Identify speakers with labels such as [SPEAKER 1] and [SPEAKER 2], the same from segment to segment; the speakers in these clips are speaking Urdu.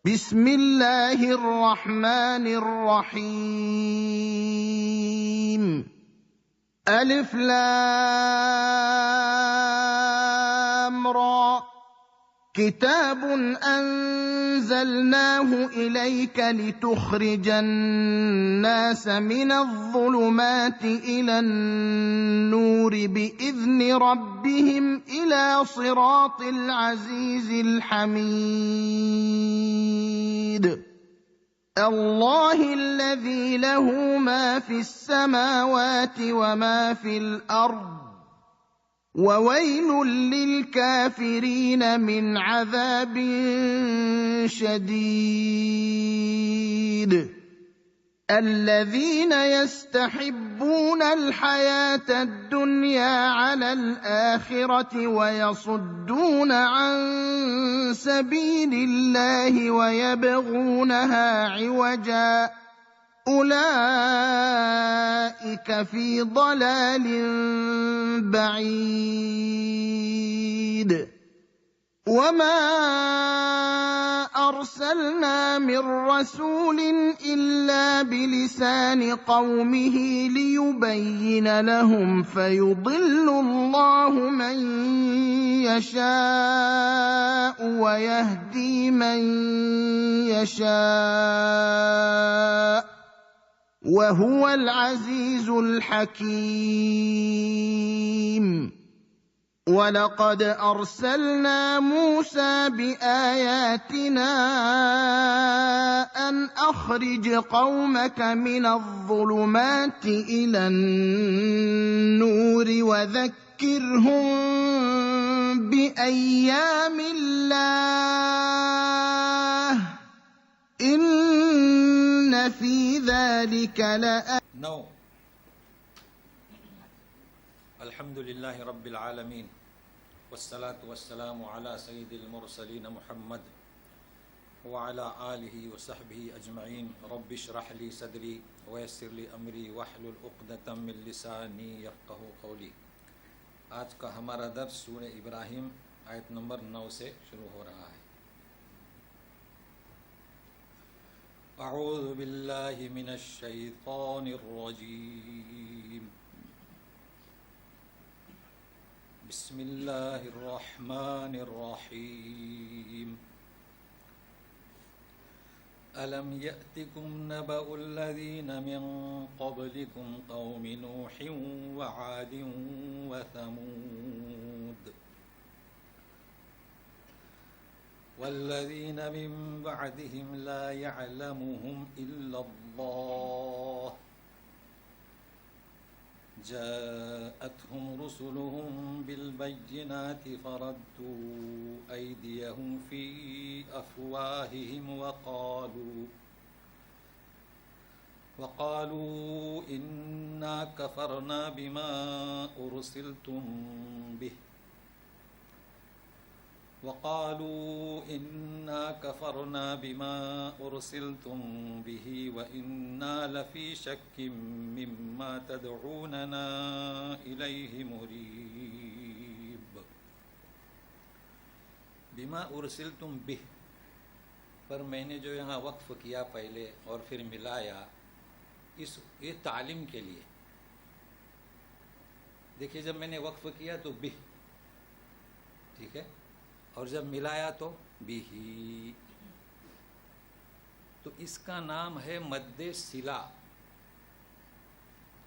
[SPEAKER 1] بسم اللہ الرحمن الرحیم الف لام را کتاب انزلناه الیک لتخرج الناس من الظلمات الى النور باذن ربهم الى صراط العزیز الحمید الله الذي له ما في السماوات وما في الأرض وويل للكافرين من عذاب شديد الذين يستحبون الحياة الدنيا على الآخرة ويصدون عن سبيل الله ويبغونها عوجا أولئك في ضلال بعيد وما أرسلنا من رسول إلا بلسان قومه ليبين لهم فيضل الله من يشاء ويهدي من يشاء وهو العزيز الحكيم وَلَقَدْ أَرْسَلْنَا مُوسَى بِآيَاتِنَا أَنْ أَخْرِجْ قَوْمَكَ مِنَ الظُّلُمَاتِ إِلَى النُّورِ وَذَكِّرْهُم بِأَيَّامِ اللَّهِ إِنَّ فِي ذَلِكَ
[SPEAKER 2] نو الحمد للہ رب العالمین والصلاة والسلام علی سید المرسلین محمد وعلی آلہ وصحبہ اجمعین رب اشرح لی صدری ویسر لی امری واحلل عقدۃ من لسانی یفقہوا قولی۔ آج کا ہمارا درس سورہ ابراہیم آیت نمبر 9 سے شروع ہو رہا ہے۔ اعوذ باللہ من الشیطان الرجیم، بسم اللہ الرحمن الرحیم۔ ألم يأتكم نبأ الذين من قبلكم قوم نوح وعاد وثمود والذين من بعدهم لا يعلمهم إلا الله جاءتهم رسلهم بالبينات فردوا أيديهم في أفواههم وقالوا إنا كفرنا بما أرسلتم به وإنا لفي شك مما تدعوننا إليه مريب۔ بما أرسلتم به پر میں نے جو یہاں وقف کیا پہلے اور پھر ملایا، یہ تعلیم کے لیے۔ دیکھیے جب میں نے وقف کیا تو بھی، ٹھیک ہے، اور جب ملایا تو بھی، تو اس کا نام ہے مد صلہ۔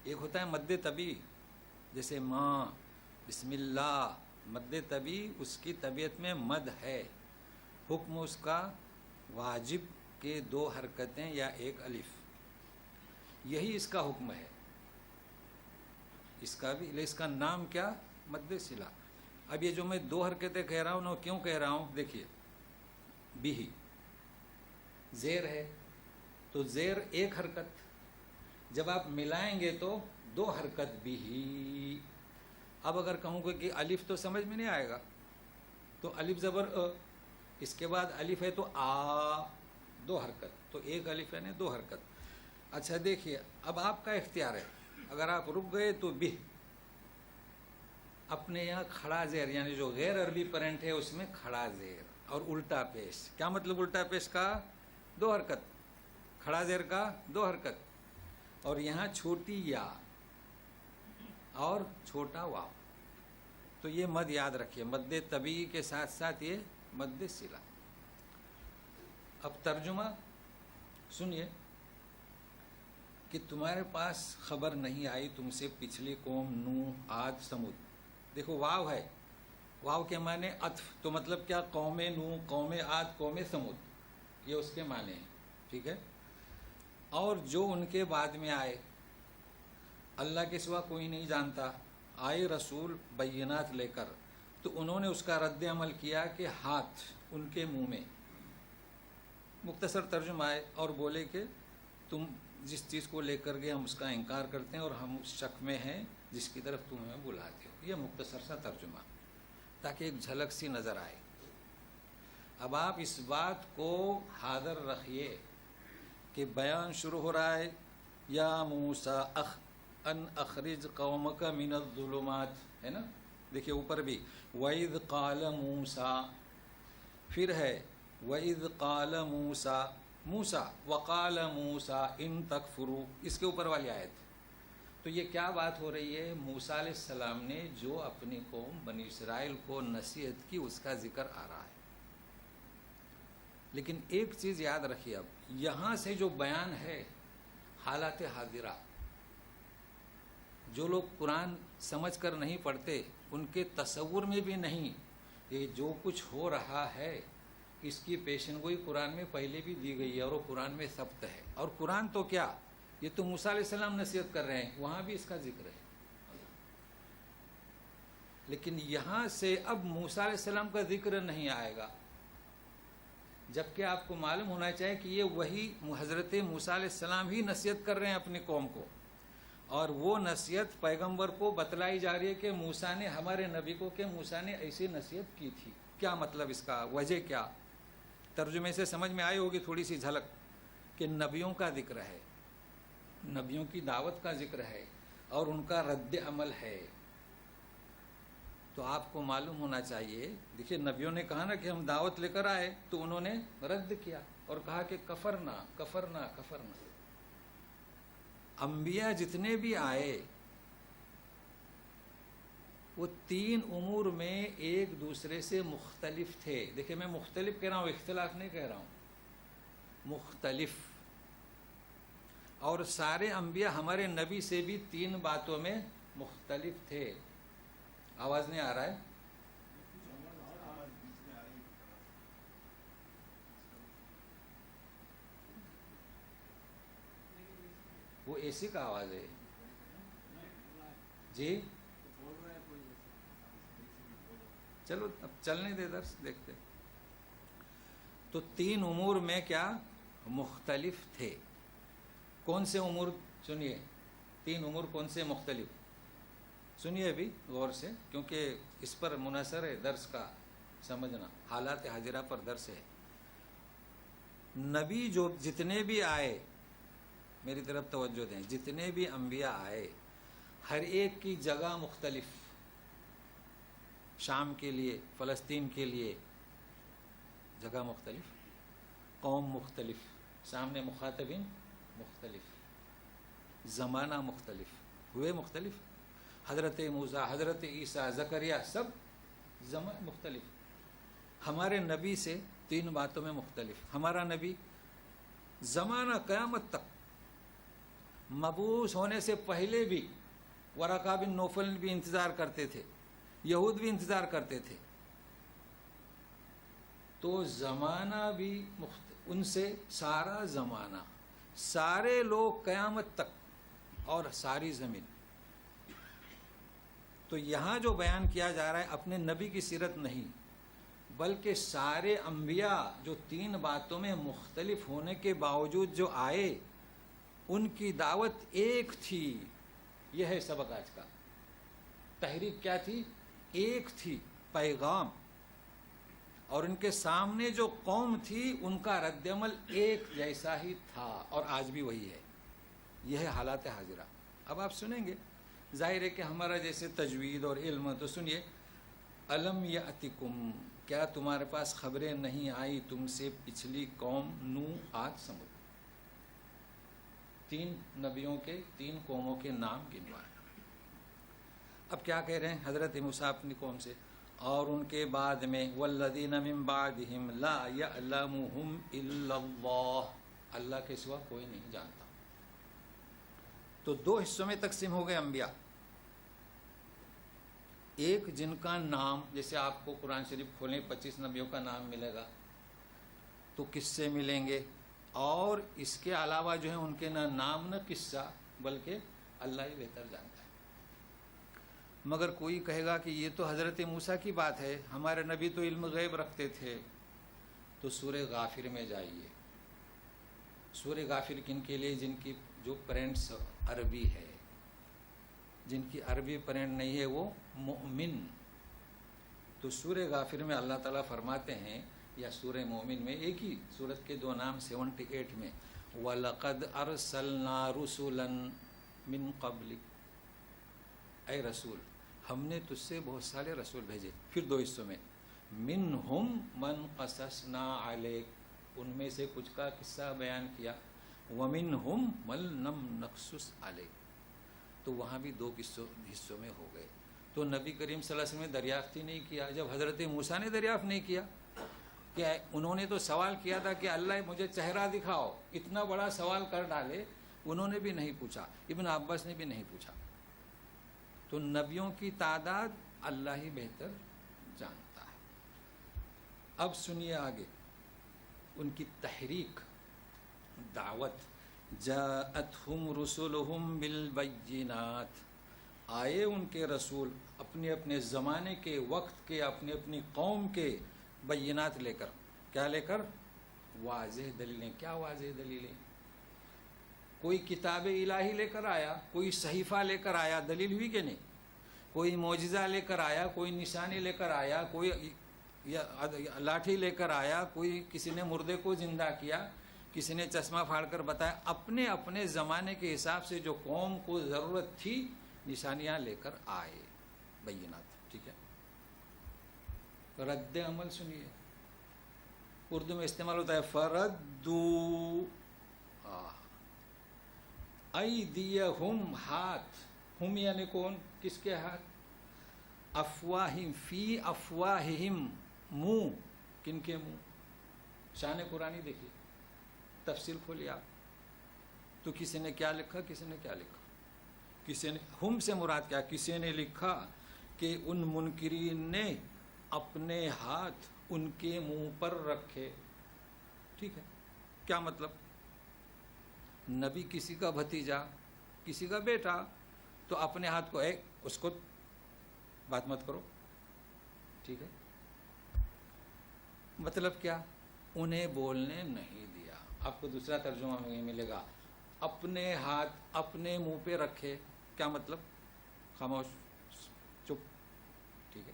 [SPEAKER 2] ایک ہوتا ہے مد طبی، جیسے ماں، بسم اللہ، مد طبی اس کی طبیعت میں مد ہے، حکم اس کا واجب کے 2 حرکتیں یا 1 الف، یہی اس کا حکم ہے، اس کا نام کیا؟ مد صلہ۔ اب یہ جو میں 2 حرکتیں کہہ رہا ہوں نا، کیوں کہہ رہا ہوں؟ دیکھیے بھی زیر ہے تو زیر 1 حرکت، جب آپ ملائیں گے تو 2 حرکت بھی۔ اب اگر کہوں کہ الف تو سمجھ میں نہیں آئے گا، تو الف زبر اس کے بعد الف ہے تو آ، 2 حرکت، تو 1 الف ہے نا 2 حرکت۔ اچھا دیکھیے اب آپ کا اختیار ہے، اگر آپ رک گئے تو بھی، اپنے یہاں کھڑا زیر، یعنی جو غیر عربی پرنٹ ہے اس میں کھڑا زیر اور الٹا پیش. کیا مطلب الٹا پیش کا؟ 2 حرکت. کھڑا زیر کا 2 حرکت. اور یہاں چھوٹی یا اور چھوٹا واو. تو یہ مد یاد رکھیے، مد طبیعی کے ساتھ ساتھ یہ مد صلہ. اب ترجمہ سنیے کہ تمہارے پاس خبر نہیں آئی تم سے پچھلی قوم نوح، عاد، سمود. دیکھو واو ہے، واو کے معنی عطف. تو مطلب کیا؟ قوم نوح، قوم عاد، قوم سمود، یہ اس کے معنی ہیں. ٹھیک ہے. اور جو ان کے بعد میں آئے، اللہ کے سوا کوئی نہیں جانتا، آئے رسول بینات لے کر، تو انہوں نے اس کا رد عمل کیا کہ ہاتھ ان کے منہ میں. مختصر ترجمہ آئے اور بولے کہ تم جس چیز کو لے کر گئے ہم اس کا انکار کرتے ہیں اور ہم اس شک میں ہیں جس کی طرف تم ہمیں بلاتے ہو. یہ مختصر سا ترجمہ تاکہ ایک جھلک سی نظر آئے. اب آپ اس بات کو حاضر رکھیے کہ بیان شروع ہو رہا ہے یا موسیٰ ان اخرج قومک من الظلمات، ہے نا. دیکھیے اوپر بھی وَإِذْ قَالَ مُوسَىٰ، پھر ہے وَإِذْ قَالَ مُوسَىٰ، موسیٰ وَقَالَ مُوسَىٰ إِن تَكْفُرُوا، اس کے اوپر والی آیت. تو یہ کیا بات ہو رہی ہے؟ موسیٰ علیہ السلام نے جو اپنی قوم بنی اسرائیل کو نصیحت کی اس کا ذکر آ رہا ہے. لیکن ایک چیز یاد رکھیے، اب یہاں سے جو بیان ہے حالات حاضرہ، جو لوگ قرآن سمجھ کر نہیں پڑھتے ان کے تصور میں بھی نہیں کہ جو کچھ ہو رہا ہے اس کی پیشن گوئی قرآن میں پہلے بھی دی گئی ہے اور وہ قرآن میں ثبت ہے. اور قرآن تو کیا، یہ تو موسیٰ علیہ السلام نصیحت کر رہے ہیں، وہاں بھی اس کا ذکر ہے. لیکن یہاں سے اب موسیٰ علیہ السلام کا ذکر نہیں آئے گا، جبکہ آپ کو معلوم ہونا چاہیے کہ یہ وہی حضرت موسیٰ علیہ السلام ہی نصیحت کر رہے ہیں اپنی قوم کو. اور وہ نصیحت پیغمبر کو بتلائی جا رہی ہے کہ موسیٰ نے، ہمارے نبی کو کہ موسیٰ نے ایسی نصیحت کی تھی. کیا مطلب اس کا، وجہ کیا؟ ترجمے سے سمجھ میں آئی ہوگی تھوڑی سی جھلک کہ نبیوں کا ذکر ہے، نبیوں کی دعوت کا ذکر ہے اور ان کا رد عمل ہے. تو آپ کو معلوم ہونا چاہیے، دیکھیے نبیوں نے کہا نا کہ ہم دعوت لے کر آئے، تو انہوں نے رد کیا اور کہا کہ کفرنا کفرنا کفرنا. انبیاء جتنے بھی آئے وہ 3 امور میں ایک دوسرے سے مختلف تھے. دیکھیں میں مختلف کہہ رہا ہوں، اختلاف نہیں کہہ رہا ہوں، مختلف. اور سارے انبیاء ہمارے نبی سے بھی 3 باتوں میں مختلف تھے. آواز نہیں آ رہا ہے؟ وہ اے سی کا آواز ہے جی. چلو اب چلنے دے درس، دیکھتے. تو 3 امور میں کیا مختلف تھے. کون سے امور؟ سنیے 3 امور کون سے مختلف، سنیے ابھی غور سے، کیونکہ اس پر منحصر ہے درس کا سمجھنا. حالات حاضرہ پر درس ہے. نبی جو جتنے بھی آئے، میری طرف توجہ دیں، جتنے بھی انبیاء آئے ہر ایک کی جگہ مختلف. شام کے لیے، فلسطین کے لیے جگہ مختلف، قوم مختلف، سامنے مخاطبین مختلف، زمانہ مختلف، ہوئے مختلف. حضرت موسیٰ، حضرت عیسیٰ، زکریا سب زمانہ مختلف. ہمارے نبی سے 3 باتوں میں مختلف. ہمارا نبی زمانہ قیامت تک، مبعوث ہونے سے پہلے بھی ورقہ بن نوفل بھی انتظار کرتے تھے، یہود بھی انتظار کرتے تھے. تو زمانہ بھی ان سے سارا زمانہ، سارے لوگ قیامت تک اور ساری زمین. تو یہاں جو بیان کیا جا رہا ہے اپنے نبی کی سیرت نہیں، بلکہ سارے انبیاء جو 3 باتوں میں مختلف ہونے کے باوجود جو آئے ان کی دعوت ایک تھی. یہ ہے سبق آج کا. تحریک کیا تھی؟ ایک تھی، پیغام. اور ان کے سامنے جو قوم تھی ان کا رد عمل ایک جیسا ہی تھا اور آج بھی وہی ہے. یہ ہے حالات حاضرہ. اب آپ سنیں گے، ظاہر ہے کہ ہمارا جیسے تجوید اور علم، تو سنیے الم یاتکم، کیا تمہارے پاس خبریں نہیں آئی تم سے پچھلی قوم نوح عاد سمود؟ 3 نبیوں کے 3 قوموں کے نام گنوائے. اب کیا کہہ رہے ہیں حضرت موسیٰ اپنی قوم سے؟ اور ان کے بعد میں والذین من بعدہم لا یعلمہم الا اللہ، اللہ کے سوا کوئی نہیں جانتا. تو 2 حصوں میں تقسیم ہو گئے انبیاء. ایک جن کا نام، جیسے آپ کو قرآن شریف کھولیں 25 نبیوں کا نام ملے گا، تو کس سے ملیں گے؟ اور اس کے علاوہ جو ہے ان کے نہ نام نہ قصہ، بلکہ اللہ ہی بہتر جانتا ہے. مگر کوئی کہے گا کہ یہ تو حضرت موسیٰ کی بات ہے، ہمارے نبی تو علم غیب رکھتے تھے. تو سورہ غافر میں جائیے. سورہ غافر کن کے لیے؟ جن کی جو پیرنٹس عربی ہے، جن کی عربی پیرنٹ نہیں ہے وہ مؤمن. تو سورہ غافر میں اللہ تعالیٰ فرماتے ہیں، یا سورہ مومن میں، ایک ہی سورت کے 2 نام 78 میں، وَلَقَدْ أَرْسَلْنَا رُسُلًا مِّن قَبْلِكَ، اے رسول ہم نے تجھ سے بہت سارے رسول بھیجے. پھر 2 حصوں میں، مِنْهُمْ مَنْ قَصَصْنَا عَلَيْكَ، ان میں سے کچھ کا قصہ بیان کیا، وَمِنْهُمْ مَنْ لَمْ نَقْصُصْ عَلَيْكَ، تو وہاں بھی 2 حصوں میں ہو گئے. تو نبی کریم صلی اللہ علیہ وسلم نے دریافت ہی نہیں کیا. جب حضرت موسیٰ نے دریافت نہیں کیا کہ انہوں نے تو سوال کیا تھا کہ اللہ مجھے چہرہ دکھاؤ، اتنا بڑا سوال کر ڈالے، انہوں نے بھی نہیں پوچھا، ابن عباس نے بھی نہیں پوچھا. تو نبیوں کی تعداد اللہ ہی بہتر جانتا ہے. اب سنیے آگے ان کی تحریک، دعوت. جاءتہم رسلہم بالبینات، آئے ان کے رسول اپنے اپنے زمانے کے، وقت کے، اپنی اپنی قوم کے بینات لے کر. کیا لے کر؟ واضح دلیلیں. کیا واضح دلیلیں؟ کوئی کتاب الہی لے کر آیا، کوئی صحیفہ لے کر آیا، دلیل ہوئی کہ نہیں؟ کوئی معجزہ لے کر آیا، کوئی نشانی لے کر آیا، کوئی لاٹھی لے کر آیا، کوئی کسی نے مردے کو زندہ کیا، کسی نے چشمہ پھاڑ کر بتایا. اپنے اپنے زمانے کے حساب سے جو قوم کو ضرورت تھی نشانیاں لے کر آئے، بینات. ٹھیک ہے. رد عمل سنیے، اردو میں استعمال ہوتا ہے فردو ایدیہم، ہاتھ. ہم یعنی کون؟ کس کے ہاتھ؟ افواہم، فی افواہہم، منہ. کن کے منہ؟ شان قرآنی دیکھیے، تفسیر کھولیے آپ. تو کسی نے کیا لکھا، کسی نے کیا لکھا؟ کسی نے، ہم سے مراد کیا؟ کسی نے لکھا کہ ان منکرین نے اپنے ہاتھ ان کے منہ پر رکھے. ٹھیک ہے. کیا مطلب؟ نبی کسی کا بھتیجا، کسی کا بیٹا، تو اپنے ہاتھ کو اس کو بات مت کرو. ٹھیک ہے. مطلب کیا؟ انہیں بولنے نہیں دیا. آپ کو دوسرا ترجمہ میں ملے گا، اپنے ہاتھ اپنے منہ پہ رکھے. کیا مطلب؟ خاموش، چپ. ٹھیک ہے.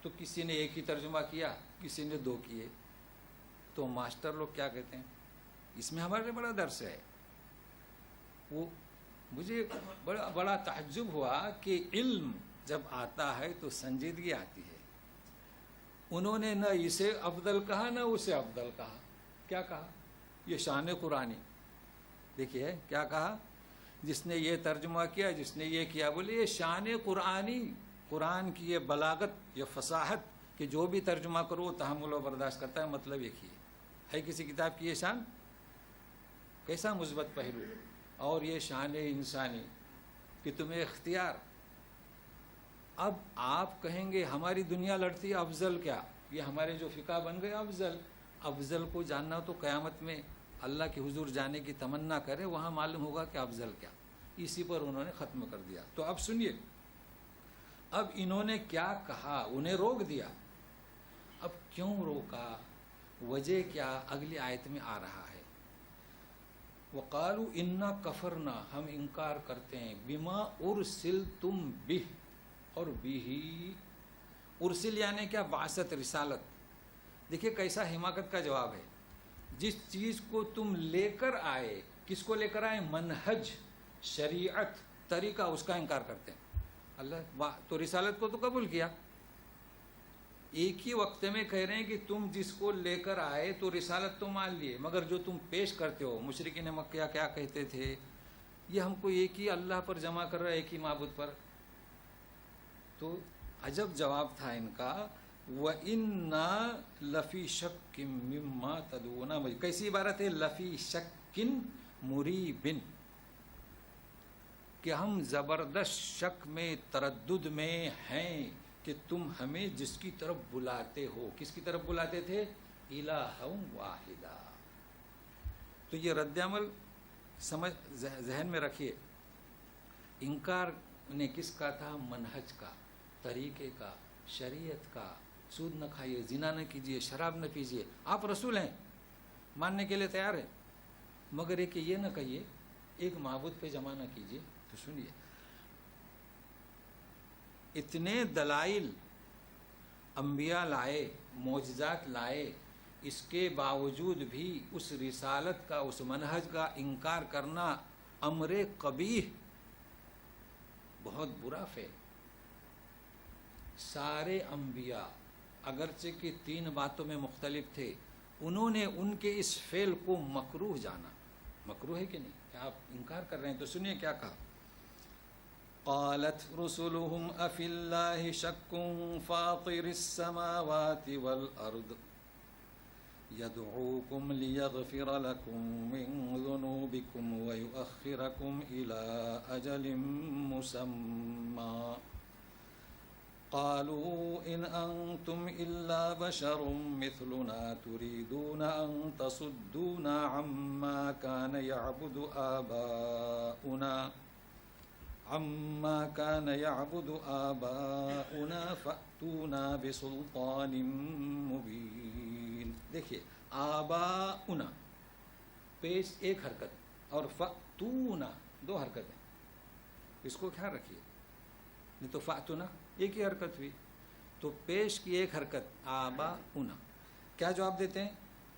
[SPEAKER 2] تو کسی نے ایک ہی ترجمہ کیا، کسی نے 2 کیے. تو ماسٹر لوگ کیا کہتے ہیں؟ اس میں ہمارے بڑا درس ہے. وہ مجھے بڑا تعجب ہوا کہ علم جب آتا ہے تو سنجیدگی آتی ہے. انہوں نے نہ اسے افضل کہا نہ اسے افضل کہا. کیا کہا؟ یہ شان قرآنی. دیکھیے کیا کہا، جس نے یہ ترجمہ کیا، جس نے یہ کیا، بولے یہ شان قرآنی، قرآن کی یہ بلاغت، یہ فصاحت کہ جو بھی ترجمہ کرو وہ تحمل و برداشت کرتا ہے. مطلب ایک ہی ہے کسی کتاب کی یہ شان. کیسا مثبت پہلو. اور یہ شان انسانی کہ تمہیں اختیار. اب آپ کہیں گے ہماری دنیا لڑتی ہے افضل کیا، یہ ہمارے جو فقہ بن گئے افضل. افضل کو جاننا تو قیامت میں اللہ کے حضور جانے کی تمنا کرے، وہاں معلوم ہوگا کہ افضل کیا. اسی پر انہوں نے ختم کر دیا. تو اب سنیے، اب انہوں نے کیا کہا، انہیں روک دیا. اب کیوں روکا، وجہ کیا، اگلی آیت میں آ رہا ہے. وقالوا انا کفرنا، ہم انکار کرتے ہیں، بما ارسلتم بہ، اور بہ ارسل یعنی کیا، بعثت، رسالت. دیکھیے کیسا حماقت کا جواب ہے. جس چیز کو تم لے کر آئے، کس کو لے کر آئے؟ منہج، شریعت، طریقہ، اس کا انکار کرتے ہیں. اللہ تو رسالت کو تو قبول کیا. ایک ہی وقت میں کہہ رہے ہیں کہ تم جس کو لے کر آئے تو رسالت تو مان لیے، مگر جو تم پیش کرتے ہو، مشرکین مکہ کیا کہتے تھے، یہ ہم کو ایک ہی اللہ پر جمع کر رہا ہے، ایک ہی معبود پر. تو عجب جواب تھا ان کا. وَإِنَّا لَفِي شَكٍّ مِّمَّا تَدْعُونَا مُرِيبٍ. کیسی عبارت ہے؟ لَفِي شَكٍّ مُرِيبٍ، کہ ہم زبردست شک میں، تردد میں ہیں کہ تم ہمیں جس کی طرف بلاتے ہو. کس کی طرف بلاتے تھے؟ الہ واحدہ. تو یہ رد عمل سمجھ ذہن میں رکھیے. انکار نے کس کا تھا؟ منہج کا، طریقے کا، شریعت کا. سود نہ کھائیے، زنا نہ کیجیے، شراب نہ پیجیے. آپ رسول ہیں، ماننے کے لیے تیار ہیں، مگر ایک یہ نہ کہیے ایک معبود پہ جمع نہ کیجیے. تو سنیے، اتنے دلائل انبیاء لائے، معجزات لائے، اس کے باوجود بھی اس رسالت کا، اس منہج کا انکار کرنا امر قبیح، بہت برا فعل. سارے انبیاء اگرچہ کہ 3 باتوں میں مختلف تھے، انہوں نے ان کے اس فعل کو مکروہ جانا. مکروہ ہے کہ نہیں؟ کہ آپ انکار کر رہے ہیں. تو سنیے کیا کہا. قالت رسلهم افی اللہ شک فاطر السماوات والارض يدعوكم ليغفر لكم من ذنوبكم ويؤخركم إلى أجل مسمى قالوا إن أنتم إلا بشر مثلنا تريدون أن تصدونا عما كان يعبد آباؤنا فأتونا بسلطان مبين. دیکھیے، آباؤنا پیش ایک حرکت اور فأتونا 2 حرکتیں. اس کو خیال رکھیے، نہیں تو فأتونا ایک ہی حرکت ہوئی. تو پیش کی ایک حرکت آباؤنا. کیا جواب دیتے ہیں؟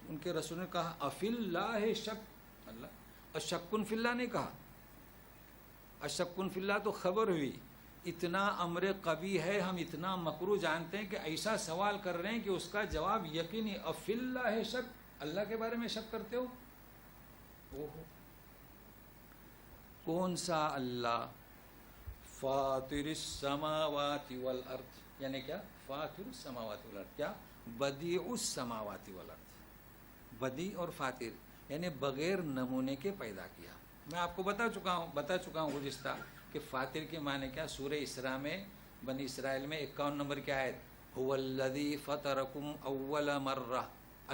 [SPEAKER 2] ان کے رسول نے کہا افی اللہ شک. اللہ اشکن فی اللہ نہیں کہا. اشکن فی اللہ تو خبر ہوئی. اتنا امر قبیح ہے، ہم اتنا مکروہ جانتے ہیں کہ ایسا سوال کر رہے ہیں کہ اس کا جواب یقینی. افی اللہ شک، اللہ کے بارے میں شک کرتے ہو؟ اوہو، کون سا اللہ؟ فاطر السماوات والارض، یعنی کیا؟ فاطر السماوات والارض، کیا؟ بدیع السماوات والارض. بدیع اور فاطر یعنی بغیر نمونے کے پیدا کیا. میں آپ کو بتا چکا ہوں گزشتہ کہ فاطر کے معنی کیا. سورہ اسراء میں بنی اسرائیل میں 51 نمبر کی آیت، هو الذی فطرکم اول مرہ،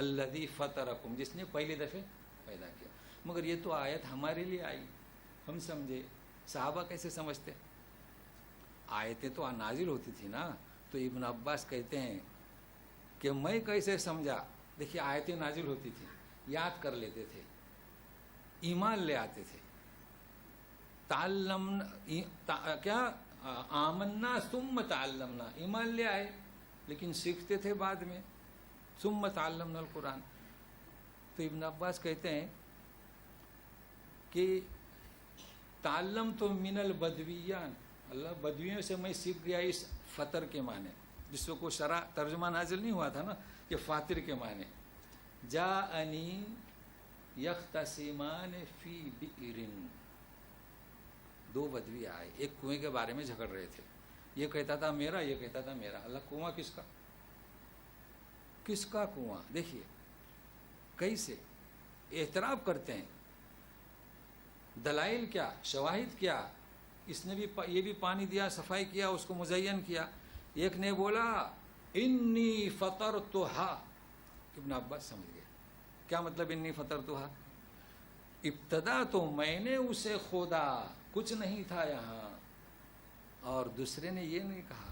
[SPEAKER 2] الذی فطرکم، جس نے پہلی دفعہ پیدا کیا. مگر یہ تو آیت ہمارے لیے آئی، ہم سمجھے. صحابہ کیسے سمجھتے؟ آیتیں تو نازل ہوتی تھی نا. تو ابن عباس کہتے ہیں کہ میں کیسے سمجھا. دیکھیے، آیتیں نازل ہوتی تھی، یاد کر لیتے تھے، ایمان لے آتے تھے. کیا آمنا ثم تعلمنا، ایمان لے آئے لیکن سیکھتے تھے بعد میں. ثم تعلمنا القرآن. تو ابن عباس کہتے ہیں کہ تعلم تو من البدویان، اللہ بدویوں سے میں سیکھ گیا اس فطر کے معنی، جس کو شرع ترجمہ نازل نہیں ہوا تھا نا، کہ فاطر کے معنی. جاءنی یختصمان فی بئر، 2 بدوی آئے، ایک کنویں کے بارے میں جھگڑ رہے تھے. یہ کہتا تھا میرا، یہ کہتا تھا میرا. اللہ، کنواں کس کا؟ کس کا کنواں؟ دیکھیے کیسے اعتراف کرتے ہیں. دلائل کیا، شواہد کیا. اس نے بھی یہ بھی پانی دیا، صفائی کیا، اس کو مزین کیا. ایک نے بولا انی فطرتھا. ابن عباس سمجھ گئے کیا مطلب انی فطرتھا. ابتدا تو میں نے اسے کھودا، کچھ نہیں تھا یہاں. اور دوسرے نے یہ نہیں کہا.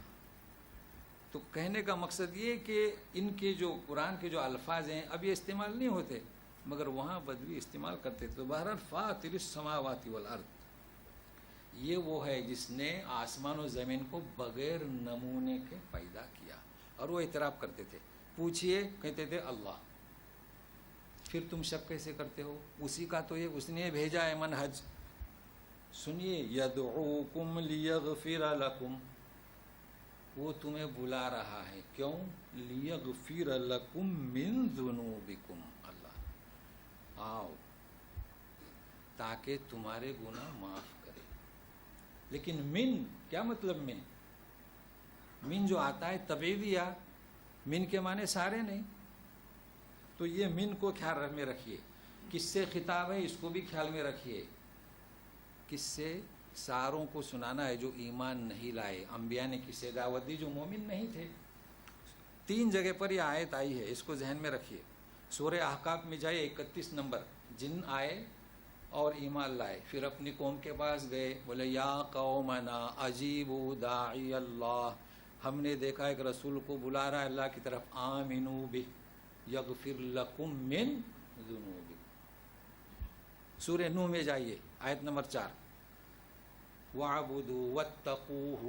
[SPEAKER 2] تو کہنے کا مقصد یہ کہ ان کے جو قرآن کے جو الفاظ ہیں اب یہ استعمال نہیں ہوتے، مگر وہاں بدوی استعمال کرتے تھے. تو بہرحال فاطر السماوات والارض، یہ وہ ہے جس نے آسمان و زمین کو بغیر نمونے کے پیدا کیا. اور وہ اعتراف کرتے تھے. پوچھئے، کہتے تھے اللہ. پھر تم شک کیسے کرتے ہو؟ اسی کا تو یہ اس نے بھیجا ہے منہج. سنیے، یدعوکم لیغفر لکم، وہ تمہیں بلا رہا ہے، کیوں؟ لیغفر لکم من ذنوبکم، اللہ آؤ تاکہ تمہارے گناہ معاف کرے۔ لیکن من کیا مطلب؟ من جو آتا ہے تبعیدیہ، من کے معنی سارے نہیں، تو یہ من کو خیال میں رکھیے۔ کس سے خطاب ہے اس کو بھی خیال میں رکھیے، کس سے؟ ساروں کو سنانا ہے جو ایمان نہیں لائے، انبیاء نے کسے دعوت دی جو مومن نہیں تھے۔ 3 جگہ پر یہ آیت آئی ہے، اس کو ذہن میں رکھیے۔ سورہ احقاف میں جائے 31 نمبر، جن آئے اور ایمان لائے، پھر اپنی قوم کے پاس گئے، بولے یا قومنا اجیبوا داعی اللہ، ہم نے دیکھا ایک رسول کو بلا رہا ہے اللہ کی طرف، آمنوا بہ یغفر لکم من ذنوبکم۔ سورہ نوح میں جائیے آیت نمبر 4، وَاعْبُدُوا وَاتَّقُوهُ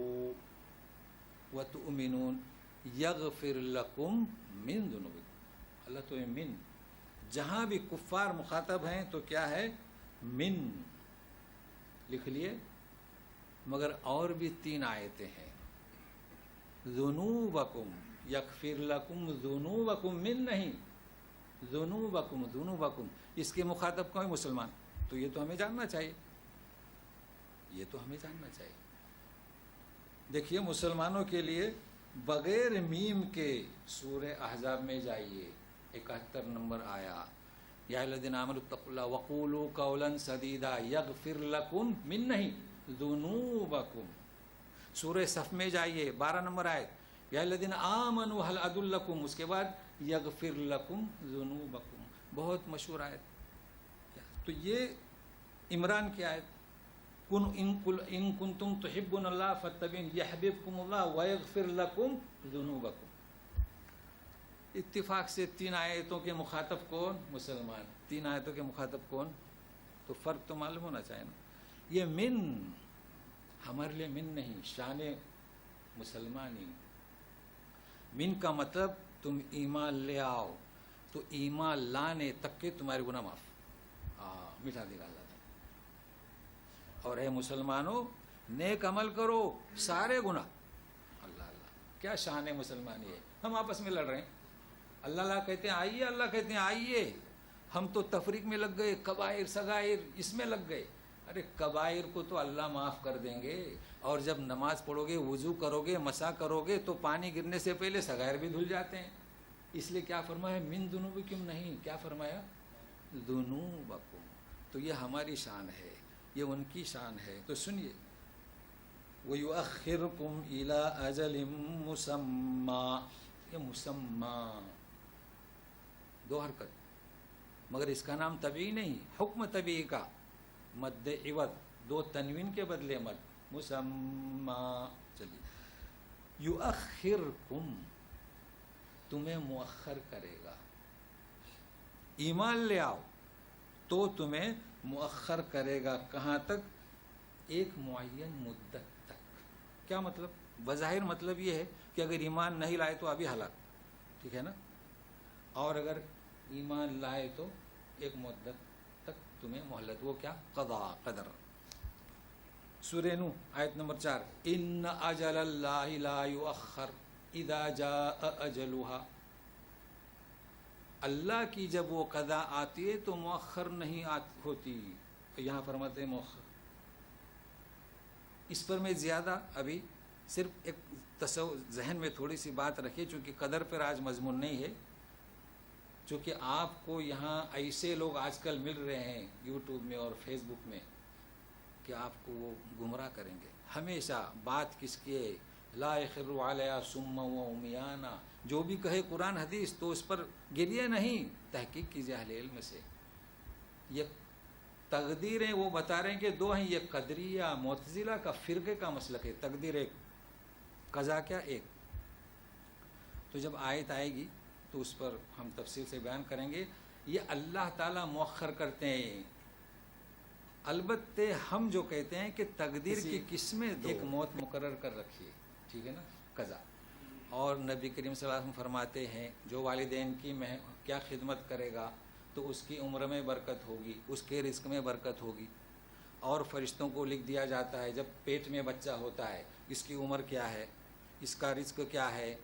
[SPEAKER 2] وَتُؤْمِنُونَ يَغْفِرْ لَكُمْ مِنْ ذُنُوبِكُمْ۔ اللہ تو من، جہاں بھی کفار مخاطب ہیں تو کیا ہے؟ من لکھ لیے۔ مگر اور بھی 3 آیتیں ہیں، ذُنُوبَكُمْ يَغْفِرْ لَكُمْ ذُنُوبَكُمْ، من نہیں، ذُنُوبَكُمْ ذُنُوبَكُمْ، اس کے مخاطب کون؟ مسلمان۔ تو یہ تو ہمیں جاننا چاہیے، یہ تو ہمیں جاننا چاہیے۔ دیکھیے مسلمانوں کے لیے بغیر میم کے سورہ احزاب میں جائیے 71 نمبر آیا، یا الذین آمنوا اتقوا اللہ وقولوا قولا سدیدا یغفر لکم، من نہیں، ذنوبکم۔ سورہ صف میں جائیے 12 نمبر آیت، یا الذین آمنوا هل ادلکم، اس کے بعد یغفر لکم ذنوبکم، بہت مشہور آیت۔ تو یہ عمران کی آیت، ان کنتم تحبون اللہ فاتبعون یحببکم اللہ ویغفر لکم ذنوبکم۔ اتفاق سے 3 آیتوں کے مخاطب کون؟ مسلمان۔ 3 آیتوں کے مخاطب کون؟ تو فرق تو معلوم ہونا چاہیے نا۔ یہ من ہمارے لیے من نہیں، شان مسلمانی۔ من کا مطلب تم ایمان لے آؤ، تو ایمان لانے تک کے تمہارے گناہ معاف، مٹا دے گا اللہ تعالیٰ۔ اور اے مسلمانوں نیک عمل کرو، سارے گناہ۔ اللہ اللہ، کیا شان ہے مسلمانی ہے۔ ہم آپس میں لڑ رہے ہیں، اللہ اللہ کہتے ہیں آئیے، اللہ کہتے ہیں آئیے، ہم تو تفریق میں لگ گئے، کبائر صغائر اس میں لگ گئے۔ ارے کبائر کو تو اللہ معاف کر دیں گے، اور جب نماز پڑھو گے، وضو کرو گے، مسح کرو گے تو پانی گرنے سے پہلے صغائر بھی دھل جاتے ہیں۔ اس لیے کیا فرمایا؟ من ذنوبکم نہیں، کیا فرمایا؟ ذنوبکم۔ تو یہ ہماری شان ہے، یہ ان کی شان ہے۔ تو سنیے، وَيُؤَخِّرُكُمْ إِلَىٰ أَجَلٍ مُّسَمًّى، یہ مسمى 2 حرکت، مگر اس کا نام طبعی نہیں، حکم طبعی کا، مد عوض، 2 تنوین کے بدلے مد، مسمى۔ چلیے، یؤخرکم، تمہیں مؤخر کرے گا۔ ایمان لے آؤ تو تمہیں مؤخر کرے گا، کہاں تک؟ ایک معین مدت تک۔ کیا مطلب؟ بظاہر مطلب یہ ہے کہ اگر ایمان نہیں لائے تو ابھی ہلاک، ٹھیک ہے نا، اور اگر ایمان لائے تو ایک مدت تک تمہیں مہلت۔ وہ کیا؟ قضاء، قدر۔ سورہ نوح آیت نمبر 4، ان اجل اللہ لا یؤخر اذا جاء اجلها، اللہ کی جب وہ قضا آتی ہے تو مؤخر نہیں ہوتی، یہاں فرماتے ہیں مؤخر۔ اس پر میں زیادہ ابھی صرف ایک ذہن میں تھوڑی سی بات رکھیے، چونکہ قدر پر آج مضمون نہیں ہے، چونکہ آپ کو یہاں ایسے لوگ آج کل مل رہے ہیں یوٹیوب میں اور فیس بک میں کہ آپ کو وہ گمراہ کریں گے۔ ہمیشہ بات کس کی ہے؟ لا يخر علیہ صما و عمیانا، جو بھی کہے قرآن حدیث تو اس پر گریے نہیں، تحقیق کیجیے اہل علم سے۔ یہ تقدیریں وہ بتا رہے ہیں کہ 2 ہیں، یہ قدریہ معتزلہ کا فرقے کا مسلک ہے، تقدیر ایک، قضا کیا؟ ایک۔ تو جب آیت آئے گی تو اس پر ہم تفصیل سے بیان کریں گے۔ یہ اللہ تعالیٰ مؤخر کرتے ہیں، البتہ ہم جو کہتے ہیں کہ تقدیر کی قسمیں 2، ایک موت مقرر کر رکھی ہے، ٹھیک ہے نا، قضا۔ اور نبی کریم صلی اللہ علیہ وسلم فرماتے ہیں جو والدین کی کیا خدمت کرے گا تو اس کی عمر میں برکت ہوگی، اس کے رزق میں برکت ہوگی، اور فرشتوں کو لکھ دیا جاتا ہے جب پیٹ میں بچہ ہوتا ہے اس کی عمر کیا ہے، اس کا رزق کیا ہے،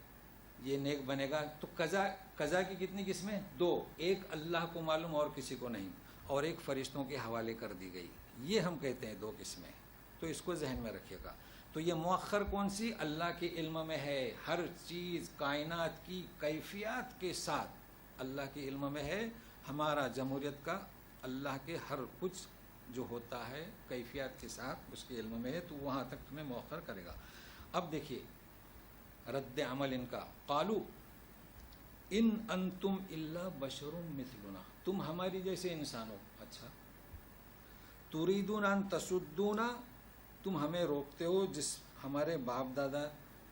[SPEAKER 2] یہ نیک بنے گا. تو قضا کی کتنی قسمیں؟ 2. ایک اللہ کو معلوم اور کسی کو نہیں، اور ایک فرشتوں کے حوالے کر دی گئی. یہ ہم کہتے ہیں 2 قسمیں. تو اس کو ذہن میں رکھیے گا. تو یہ مؤخر کون سی؟ اللہ کے علم میں ہے. ہر چیز کائنات کی کیفیات کے ساتھ اللہ کے علم میں ہے. ہمارا جمہوریت کا اللہ کے ہر کچھ جو ہوتا ہے کیفیات کے ساتھ اس کے علم میں ہے. تو وہاں تک تمہیں مؤخر کرے گا. اب دیکھیے رد عمل ان کا، قالو ان انتم الا بشر مثلنا، تم ہماری جیسے انسان ہو. اچھا، تریدون ان تصدونا، تم ہمیں روکتے ہو جس ہمارے باپ دادا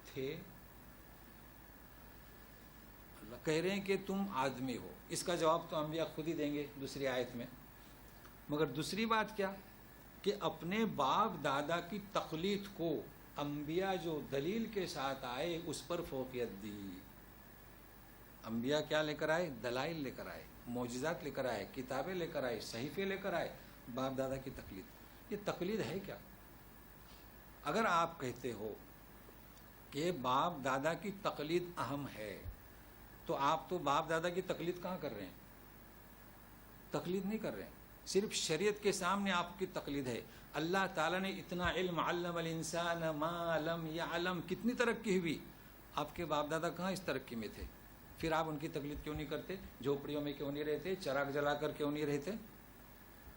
[SPEAKER 2] تھے. اللہ کہہ رہے ہیں کہ تم آدمی ہو. اس کا جواب تو انبیاء خود ہی دیں گے دوسری آیت میں. مگر دوسری بات کیا کہ اپنے باپ دادا کی تقلید کو انبیاء جو دلیل کے ساتھ آئے اس پر فوقیت دی. انبیاء کیا لے کر آئے؟ دلائل لے کر آئے، معجزات لے کر آئے، کتابیں لے کر آئے، صحیفے لے کر آئے. باپ دادا کی تقلید، یہ تقلید ہے کیا؟ اگر آپ کہتے ہو کہ باپ دادا کی تقلید اہم ہے تو آپ تو باپ دادا کی تقلید کہاں کر رہے ہیں؟ تقلید نہیں کر رہے ہیں، صرف شریعت کے سامنے آپ کی تقلید ہے. اللہ تعالیٰ نے اتنا علم، علم الانسان ما لم یعلم، کتنی ترقی ہوئی. آپ کے باپ دادا کہاں اس ترقی میں تھے؟ پھر آپ ان کی تقلید کیوں نہیں کرتے؟ جھوپڑیوں میں کیوں نہیں رہتے؟ چراغ جلا کر کیوں نہیں رہتے؟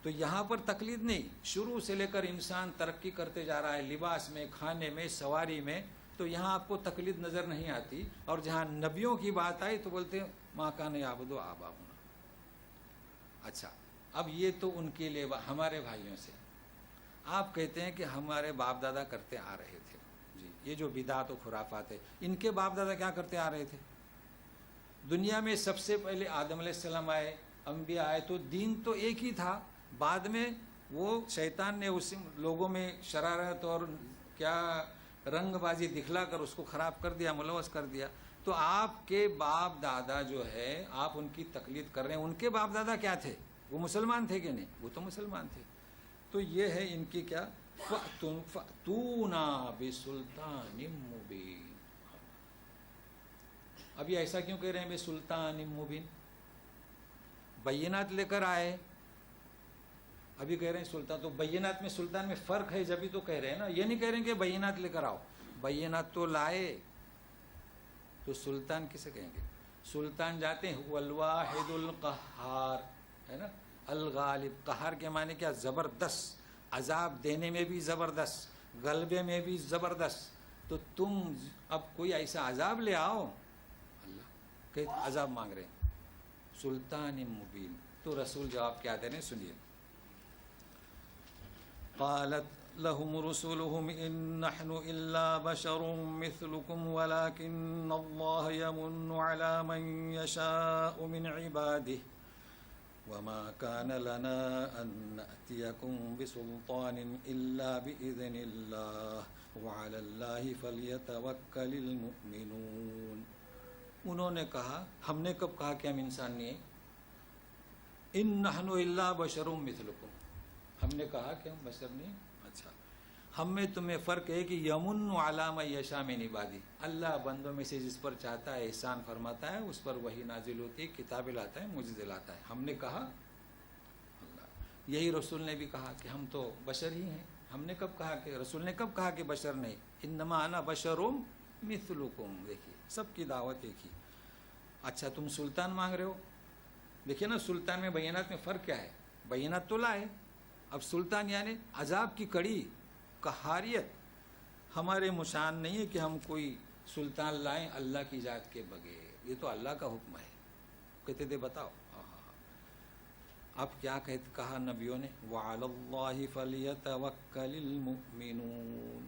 [SPEAKER 2] تو یہاں پر تقلید نہیں، شروع سے لے کر انسان ترقی کرتے جا رہا ہے، لباس میں، کھانے میں، سواری میں. تو یہاں آپ کو تقلید نظر نہیں آتی. اور جہاں نبیوں کی بات آئی تو بولتے ہیں ماں کان یعبد آباؤنا. اچھا، اب یہ تو ان کے لیے ہمارے بھائیوں سے آپ کہتے ہیں کہ ہمارے باپ دادا کرتے آ رہے تھے. جی، یہ جو بدعت و خرافات ہے، ان کے باپ دادا کیا کرتے آ رہے تھے؟ دنیا میں سب سے پہلے آدم علیہ السلام آئے، انبیاء آئے، تو دین تو ایک ہی تھا. بعد میں وہ شیطان نے اس لوگوں میں شرارت اور کیا رنگ بازی دکھلا کر اس کو خراب کر دیا، ملوث کر دیا. تو آپ کے باپ دادا جو ہے آپ ان کی تقلید کر رہے ہیں. ان کے باپ دادا کیا تھے؟ وہ مسلمان تھے کہ نہیں؟ وہ تو مسلمان تھے. تو یہ ہے ان کی کیا، فَأْتُونَا بِسُلْطَانٍ مُبِينٍ. ابھی ایسا کیوں کہہ رہے ہیں بِسُلْطَانٍ مُبِينٍ؟ بینات لے کر آئے. ابھی کہہ رہے ہیں سلطان، تو بینات میں سلطان میں فرق ہے جبھی تو کہہ رہے ہیں نا. یہ نہیں کہہ رہے ہیں کہ بینات لے کر آؤ. بینات تو لائے تو سلطان کسے کہیں گے؟ سلطان جاتے ہیں هو الواحد القہار، ہے نا. الغالب، قہار کے معنی کیا؟ زبردست، عذاب دینے میں بھی زبردست، غلبے میں بھی زبردست. تو تم اب کوئی ایسا عذاب لے آؤ. اللہ کہ عذاب مانگ رہے ہیں. سلطان مبین. تو رسول جواب کیا دے رہے ہیں؟ سنیے. قالت لهم رسلهم إن نحن إلا بشر مثلكم ولكن الله يمن على من يشاء من عباده وما كان لنا أن نأتيكم بسلطان إلا بإذن الله وعلى الله فليتوكل المؤمنون. انہوں نے کہا، ہم نے کب کہا کہ ہم انسان نہیں ہیں؟ ان نحن الا بشر مثلکم، ہم نے کہا کہ ہم بشر نہیں. اچھا، ہم میں تمہیں فرق ہے کہ یمن علی من یشاء من عبادی، اللہ بندوں میں سے جس پر چاہتا ہے احسان فرماتا ہے، اس پر وحی نازل ہوتی ہے، کتابیں لاتا ہے، معجزے لاتا ہے. ہم نے کہا، اللہ یہی رسول نے بھی کہا کہ ہم تو بشر ہی ہیں. ہم نے کب کہا کہ، رسول نے کب کہا کہ بشر نہیں؟ انما انا بشر مثلکم. دیکھیے سب کی دعوت ایک ہی. اچھا، تم سلطان مانگ رہے ہو. دیکھیے نا، سلطان میں بینات میں فرق کیا ہے؟ بینات تو لائے، اب سلطان یعنی عذاب کی کڑی، قہاریت. ہمارے مشان نہیں ہے کہ ہم کوئی سلطان لائیں اللہ کی ذات کے بغیر. یہ تو اللہ کا حکم ہے. کہتے تھے بتاؤ. اب کیا کہا نبیوں نے؟ وَعَلَى اللَّهِ فَلْيَتَوَكَّلِ الْمُؤْمِنُونَ.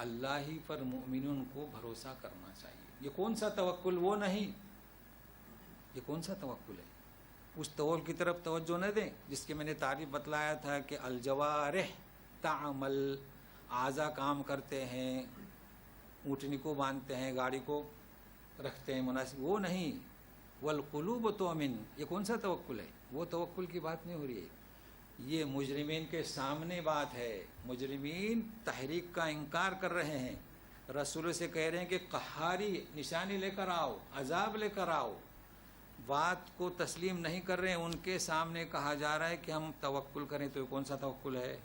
[SPEAKER 2] اللہ ہی پر مؤمنون کو بھروسہ کرنا چاہیے. یہ کون سا توکل؟ وہ نہیں. یہ کون سا توکل ہے؟ اس توکل کی طرف توجہ نہ دیں جس کے میں نے تعریف بتلایا تھا کہ الجوارح تعمل، اعضاء کام کرتے ہیں، اونٹنی کو باندھتے ہیں، گاڑی کو رکھتے ہیں مناسب، وہ نہیں. والقلوب تؤمن، یہ کون سا توکل ہے؟ وہ توکل کی بات نہیں ہو رہی ہے. یہ مجرمین کے سامنے بات ہے. مجرمین تحریک کا انکار کر رہے ہیں، رسول سے کہہ رہے ہیں کہ قہاری نشانی لے کر آؤ، عذاب لے کر آؤ، بات کو تسلیم نہیں کر رہے ہیں، ان کے سامنے کہا جا رہا ہے کہ ہم توکل کریں، تو یہ کون سا توکل ہے؟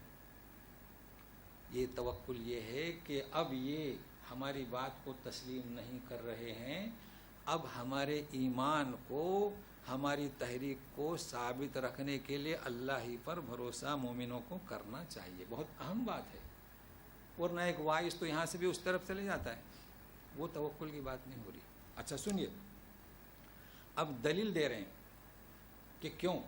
[SPEAKER 2] یہ توکل یہ ہے کہ اب یہ ہماری بات کو تسلیم نہیں کر رہے ہیں، اب ہمارے ایمان کو، ہماری تحریک کو ثابت رکھنے کے لیے اللہ ہی پر بھروسہ مومنوں کو کرنا چاہیے۔ بہت اہم بات ہے، ورنہ ایک وائس تو یہاں سے بھی اس طرف چلے جاتا ہے، وہ توکل کی بات نہیں ہو رہی۔ اچھا سنیے، اب دلیل دے رہے ہیں کہ کیوں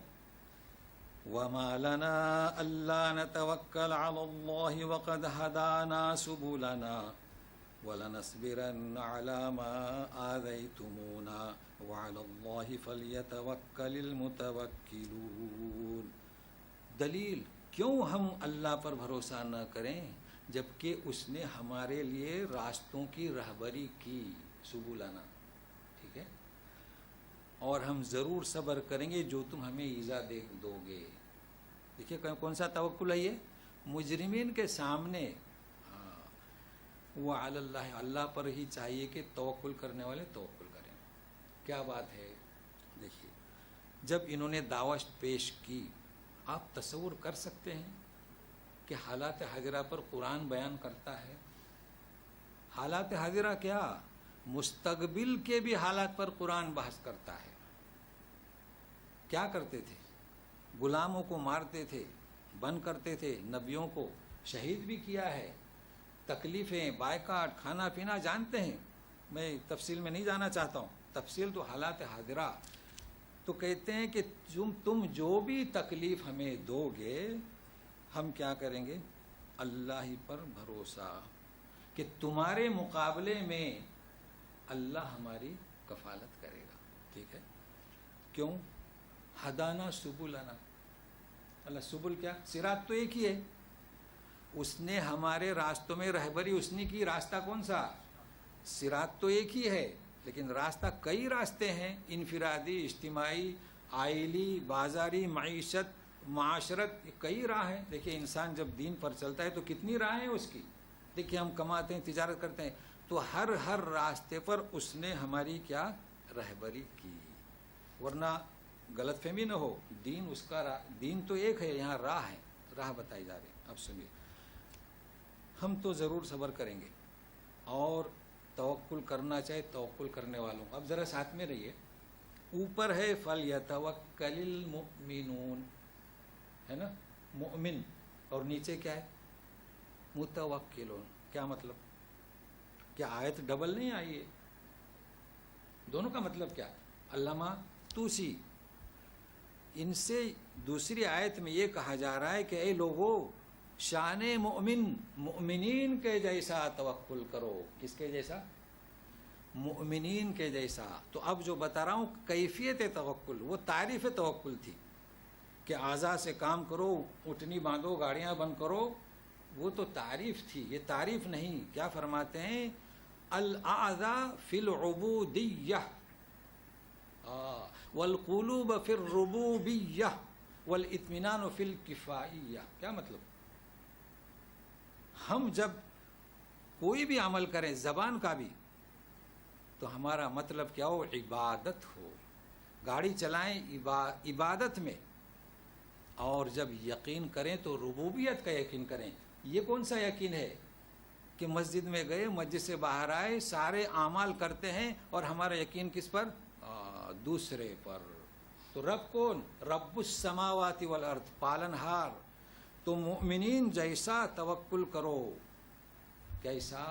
[SPEAKER 2] وَمَا لَنَا أَلَّا نَتَوَكَّلَ عَلَى اللَّهِ وَقَدْ هَدَانَا سُبُلَنَا وَلَنَصْبِرَنَّ عَلَى مَا آذَيْتُمُونَا وَعَلَى اللَّهِ فَلْيَتَوَكَّلِ الْمُتَوَكِّلُونَ۔ دلیل کیوں ہم اللہ پر بھروسہ نہ کریں جبکہ اس نے ہمارے لیے راستوں کی رہبری کی، سبولانا، ٹھیک ہے، اور ہم ضرور صبر کریں گے جو تم ہمیں ایذا دو گے۔ دیکھیے کون سا توکل ہے یہ؟ مجرمین کے سامنے وہ علی اللہ، اللہ پر ہی چاہیے کہ توکل کرنے والے توکل کریں۔ کیا بات ہے؟ دیکھیے جب انہوں نے دعوت پیش کی، آپ تصور کر سکتے ہیں کہ حالات حاضرہ پر قرآن بیان کرتا ہے۔ حالات حاضرہ کیا، مستقبل کے بھی حالات پر قرآن بحث کرتا ہے۔ کیا کرتے تھے؟ غلاموں کو مارتے تھے، بند کرتے تھے، نبیوں کو شہید بھی کیا ہے، تکلیفیں، بائیکاٹ، کھانا پینا جانتے ہیں، میں تفصیل میں نہیں جانا چاہتا ہوں، تفصیل تو حالات حاضرہ۔ تو کہتے ہیں کہ تم جو بھی تکلیف ہمیں دو گے، ہم کیا کریں گے؟ اللہ ہی پر بھروسہ کہ تمہارے مقابلے میں اللہ ہماری کفالت کرے گا، ٹھیک ہے؟ کیوں؟ ہدانا سبلنا، اللہ سبل کیا؟ صراط تو ایک ہی ہے، اس نے ہمارے راستوں میں رہبری اس نے کی۔ راستہ کون سا؟ صراط تو ایک ہی ہے، لیکن راستہ کئی راستے ہیں، انفرادی، اجتماعی، عائلی، بازاری، معیشت، معاشرت، کئی راہ ہیں۔ دیکھیے انسان جب دین پر چلتا ہے تو کتنی راہیں ہیں اس کی۔ دیکھیے ہم کماتے ہیں، تجارت کرتے ہیں، تو ہر راستے پر اس نے ہماری کیا؟ رہبری کی۔ ورنہ غلط فہمی نہ ہو، دین اس کا دین تو ایک ہے، یہاں راہ ہے، راہ بتائی جا رہی ہے۔ اب سنیے، ہم تو ضرور صبر کریں گے اور توکل کرنا چاہے توکل کرنے والوں۔ اب ذرا ساتھ میں رہیے، اوپر ہے فَلْيَتَوَكَّلِ الْمُؤْمِنُونَ، ہے نا، مؤمن، اور نیچے کیا ہے؟ متوکلون۔ کیا مطلب؟ کیا آیت ڈبل نہیں آئی ہے؟ دونوں کا مطلب کیا؟ علامہ توسی، ان سے دوسری آیت میں یہ کہا جا رہا ہے کہ اے لوگو، شان مؤمن، مؤمنین کے جیسا توکل کرو۔ کس کے جیسا؟ مؤمنین کے جیسا۔ تو اب جو بتا رہا ہوں کیفیت توکل، وہ تعریف توکل تھی کہ اعضاء سے کام کرو، اٹھنی باندھو، گاڑیاں بند کرو، وہ تو تعریف تھی، یہ تعریف نہیں۔ کیا فرماتے ہیں؟ الاعضاء فی العبودیہ والقلوب فی الربوبیہ والاطمینان فی الکفائیہ۔ کیا مطلب؟ ہم جب کوئی بھی عمل کریں، زبان کا بھی، تو ہمارا مطلب کیا ہو؟ عبادت ہو۔ گاڑی چلائیں عبادت میں، اور جب یقین کریں تو ربوبیت کا یقین کریں۔ یہ کون سا یقین ہے کہ مسجد میں گئے، مسجد سے باہر آئے، سارے اعمال کرتے ہیں اور ہمارا یقین کس پر؟ دوسرے پر۔ تو رب کون؟ رب السماوات والارض، پالن ہار۔ تو مؤمنین جیسا توکل کرو، کیسا؟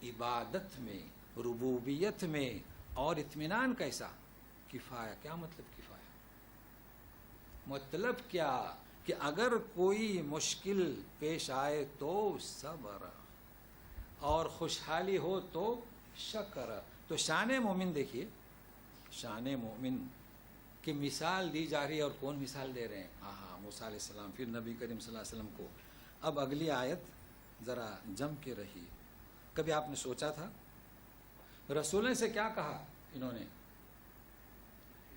[SPEAKER 2] عبادت میں، ربوبیت میں، اور اطمینان کیسا؟ کفایہ۔ کیا مطلب کفایہ؟ مطلب کیا کہ اگر کوئی مشکل پیش آئے تو صبر، اور خوشحالی ہو تو شکر۔ تو شان مومن دیکھیے، شان مومن کی مثال دی جا رہی ہے، اور کون مثال دے رہے ہیں؟ موسیٰ علیہ السلام، پھر نبی کریم صلی اللہ علیہ وسلم کو۔ اب اگلی آیت ذرا جم کے رہی۔ کبھی آپ نے سوچا تھا رسولوں سے کیا کہا؟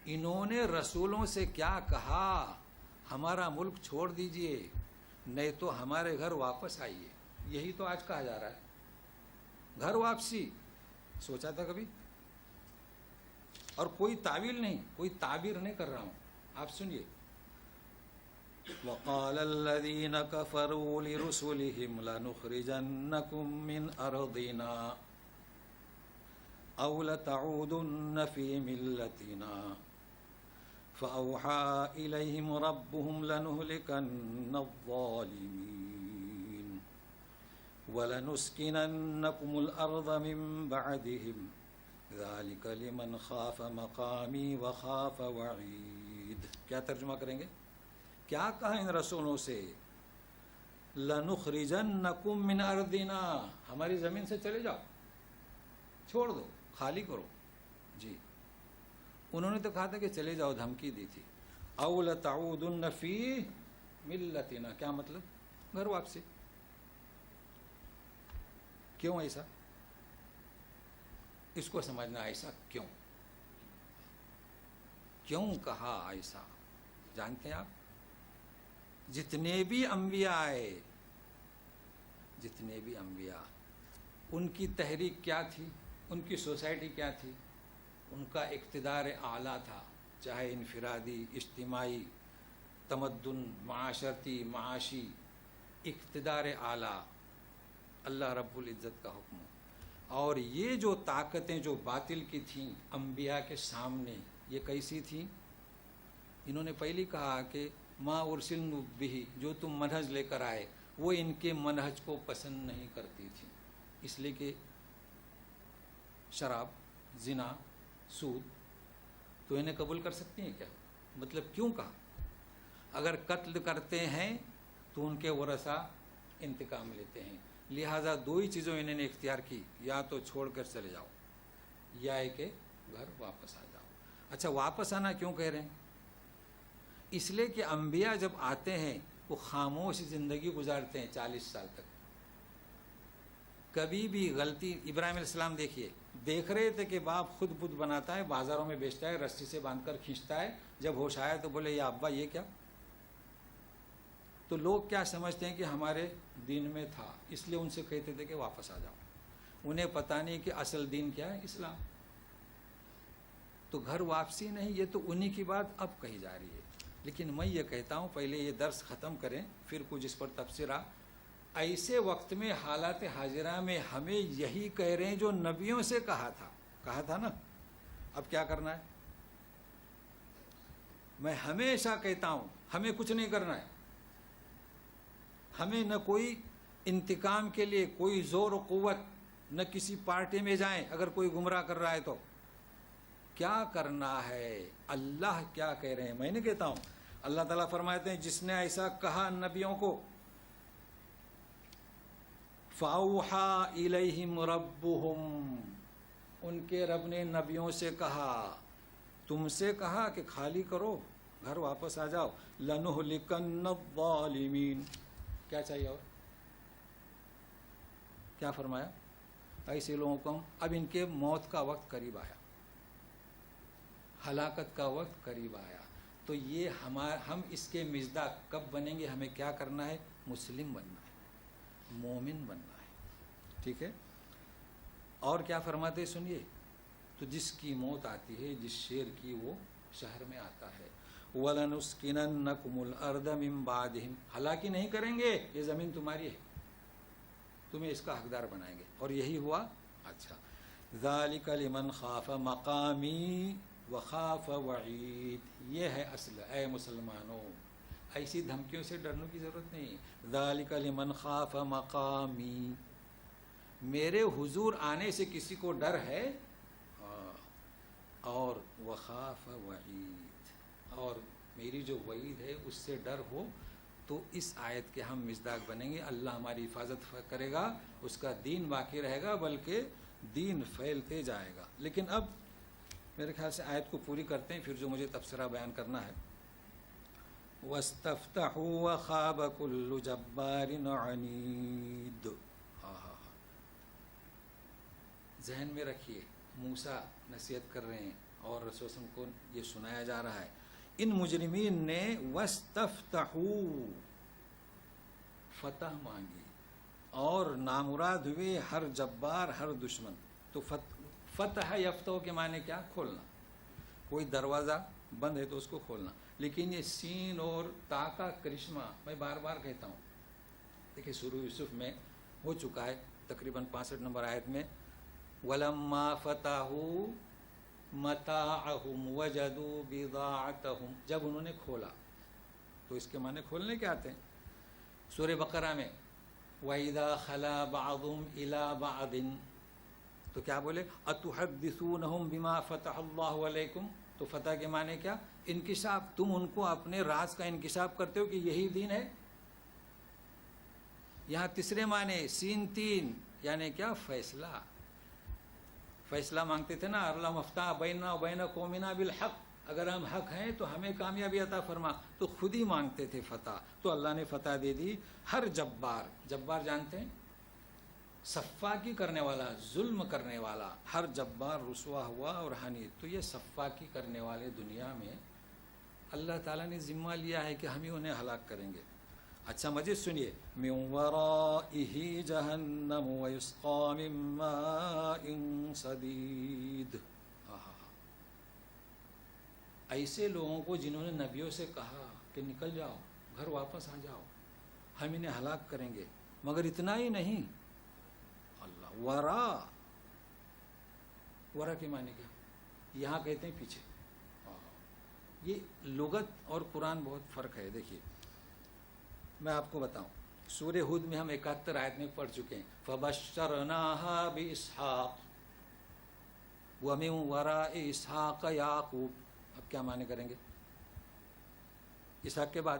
[SPEAKER 2] انہوں نے رسولوں سے کیا کہا؟ ہمارا ملک چھوڑ دیجئے، نہیں تو ہمارے گھر واپس آئیے۔ یہی تو آج کہا جا رہا ہے۔ گھر واپسی سوچا تھا کبھی؟ اور کوئی تعویل نہیں، کوئی تعبیر نہیں کر رہا ہوں، آپ سنیے. وقال الذين كفروا لرسلهم لنخرجنكم من أرضنا أو لتعودن في ملتنا فأوحى إليهم ربهم لنهلكن الظالمين وَلَنُسْكِنَنَّكُمُ الْأَرْضَ مِنْ بَعْدِهِمْ ذَلِكَ لِمَنْ خَافَ مَقَامِي وَخَافَ وَعِيدِ. کیا ترجمہ کریں گے؟ کیا کہا ان رسولوں سے؟ لَنُخْرِجَنَّكُمْ مِنْ أَرْضِنَا، ہماری زمین سے چلے جاؤ، چھوڑ دو، خالی کرو. جی انہوں نے تو کہا تھا کہ چلے جاؤ، دھمکی دی تھی. اَوْ لَتَعُودُنَّ فِي مِلَّتِنَا، کیا مطلب؟ گھر واپسی. کیوں ایسا؟ اس کو سمجھنا، ایسا کیوں کہا ایسا؟ جانتے ہیں آپ؟ جتنے بھی انبیاء آئے، ان کی تحریک کیا تھی؟ ان کی سوسائٹی کیا تھی؟ ان کا اقتدار اعلیٰ تھا، چاہے انفرادی، اجتماعی، تمدن، معاشرتی، معاشی، اقتدار اعلیٰ، اللہ رب العزت کا حکم. اور یہ جو طاقتیں جو باطل کی تھیں انبیاء کے سامنے، یہ کیسی تھیں؟ انہوں نے پہلی کہا کہ ما ارسلن بہ، جو تم منہج لے کر آئے وہ ان کے منہج کو پسند نہیں کرتی تھی، اس لیے کہ شراب، زنا، سود تو انہیں قبول کر سکتی ہیں کیا؟ مطلب کیوں کہا؟ اگر قتل کرتے ہیں تو ان کے ورثہ انتقام لیتے ہیں، لہٰذا دو ہی چیزوں انہوں نے اختیار کی، یا تو چھوڑ کر چلے جاؤ یا کہ گھر واپس آ جاؤ. اچھا واپس آنا کیوں کہہ رہے ہیں؟ اس لیے کہ انبیاء جب آتے ہیں وہ خاموش زندگی گزارتے ہیں 40 سال تک. کبھی بھی غلطی، ابراہیم علیہ السلام دیکھیے، دیکھ رہے تھے کہ باپ خود بدھ بناتا ہے، بازاروں میں بیچتا ہے، رسی سے باندھ کر کھینچتا ہے. جب ہوش آیا تو بولے یا ابا یہ کیا؟ تو لوگ کیا سمجھتے ہیں کہ ہمارے دین میں تھا، اس لیے ان سے کہتے تھے کہ واپس آ جاؤ. انہیں پتہ نہیں کہ اصل دین کیا ہے، اسلام. تو گھر واپسی نہیں، یہ تو انہی کی بات اب کہی جا رہی ہے. لیکن میں یہ کہتا ہوں پہلے یہ درس ختم کریں، پھر کچھ اس پر تبصرہ. ایسے وقت میں، حالات حاضرہ میں ہمیں یہی کہہ رہے ہیں جو نبیوں سے کہا تھا نا. اب کیا کرنا ہے؟ میں ہمیشہ کہتا ہوں ہمیں کچھ نہیں کرنا ہے. ہمیں نہ کوئی انتقام کے لیے کوئی زور و قوت، نہ کسی پارٹی میں جائیں اگر کوئی گمراہ کر رہا ہے تو. کیا کرنا ہے؟ اللہ کیا کہہ رہے ہیں؟ میں نہیں کہتا ہوں، اللہ تعالیٰ فرماتے ہیں جس نے ایسا کہا نبیوں کو، فَأَوْحَى إِلَيْهِمْ رَبُّهُمْ، ان کے رب نے نبیوں سے کہا، تم سے کہا کہ خالی کرو، گھر واپس آ جاؤ. لَنُهْلِكَنَّ الظَّالِمِينَ. کیا چاہیے اور؟ کیا فرمایا؟ ایسے لوگوں کو اب ان کے موت کا وقت قریب آیا، ہلاکت کا وقت قریب آیا. تو یہ ہم اس کے مزداق کب بنیں گے؟ ہمیں کیا کرنا ہے؟ مسلم بننا ہے، مومن بننا ہے. ٹھیک ہے؟ اور کیا فرماتے سنیے. تو جس کی موت آتی ہے، جس شیر کی، وہ شہر میں آتا ہے. وَلَنُسْكِنَنَّكُمُ الْأَرْضَ مِنْ بَعْدِهِمْ، ہلاکی نہیں کریں گے، یہ زمین تمہاری ہے، تمہیں اس کا حقدار بنائیں گے. اور یہی ہوا. اچھا، ذَلِكَ لِمَنْ خَافَ مَقَامِي وَخَافَ وَعِيدِ. یہ ہے اصل. اے مسلمانوں، ایسی دھمکیوں سے ڈرنے کی ضرورت نہیں. ذَلِكَ لِمَنْ خَافَ مَقَامِي، میرے حضور آنے سے کسی کو ڈر ہے، اور وَخَافَ وَعِيدِ، اور میری جو وعید ہے اس سے ڈر ہو. تو اس آیت کے ہم مصداق بنیں گے. اللہ ہماری حفاظت کرے گا، اس کا دین باقی رہے گا، بلکہ دین پھیلتے جائے گا. لیکن اب میرے خیال سے آیت کو پوری کرتے ہیں، پھر جو مجھے تبصرہ بیان کرنا ہے. وَاسْتَفْتَحُوا وَخَابَ كُلُّ جَبَّارٍ عَنِيدٍ. ذہن میں رکھیے، موسیٰ نصیحت کر رہے ہیں اور رسول صلی اللہ علیہ وسلم کو یہ سنایا جا رہا ہے. ان مجرمین نے وَاسْتَفْتَحُوا، فتح مانگی. اور نامراد ہوئے ہر جبار، ہر دشمن. تو فتح یفتح کے معنی کیا؟ کھولنا. کوئی دروازہ بند ہے تو اس کو کھولنا. لیکن یہ سین اور تا کا کرشمہ میں بار بار کہتا ہوں. دیکھیں سورہ یوسف میں ہو چکا ہے تقریباً 65 نمبر آیت میں، وَلَمَّا فَتَحُوا مَتَاعَهُمْ وَجَدُوا بِضَاعَتَهُمْ، جب انہوں نے کھولا. تو اس کے معنی کھولنے کے آتے ہیں. سورہ بقرہ میں وَإِذَا خَلَا بَعْضُهُمْ إِلَى بَعْضٍ، تو کیا بولے؟ أَتُحَدِّثُونَهُمْ بِمَا فَتَحَ اللَّهُ عَلَيْكُمْ. تو فتح کے معنی کیا؟ انکشاف. تم ان کو اپنے راز کا انکشاف کرتے ہو کہ یہی دین ہے. یہاں تیسرے معنی سین تین، یعنی کیا؟ فیصلہ. فیصلہ مانگتے تھے نا، اللہم افتح بیننا و بین قومنا بالحق، اگر ہم حق ہیں تو ہمیں کامیابی عطا فرما. تو خود ہی مانگتے تھے فتح، تو اللہ نے فتح دے دی. ہر جبار، جبار جانتے ہیں؟ صفاقی کرنے والا، ظلم کرنے والا. ہر جبار رسوا ہوا اور ہانی. تو یہ صفاقی کرنے والے دنیا میں اللہ تعالیٰ نے ذمہ لیا ہے کہ ہم ہی انہیں ہلاک کریں گے. اچھا مزید سنیے، من ورائہ جہنم ویسقا من ماء صدید. ایسے لوگوں کو جنہوں نے نبیوں سے کہا کہ نکل جاؤ، گھر واپس آ جاؤ، ہم انہیں ہلاک کریں گے. مگر اتنا ہی نہیں، اللہ ورا کے معنی کیا؟ یہاں کہتے ہیں پیچھے. یہ لغت اور قرآن بہت فرق ہے. دیکھیے میں آپ کو بتاؤں، سورہ ہود میں ہم 71 آیت میں پڑھ چکے ہیں، فَبَشَّرْنَاهَا بِإِسْحَاقَ وَمِن وَرَاءِ إِسْحَاقَ يَعْقُوبَ. اب کیا معنی کریں گے؟ اسحاق کے بعد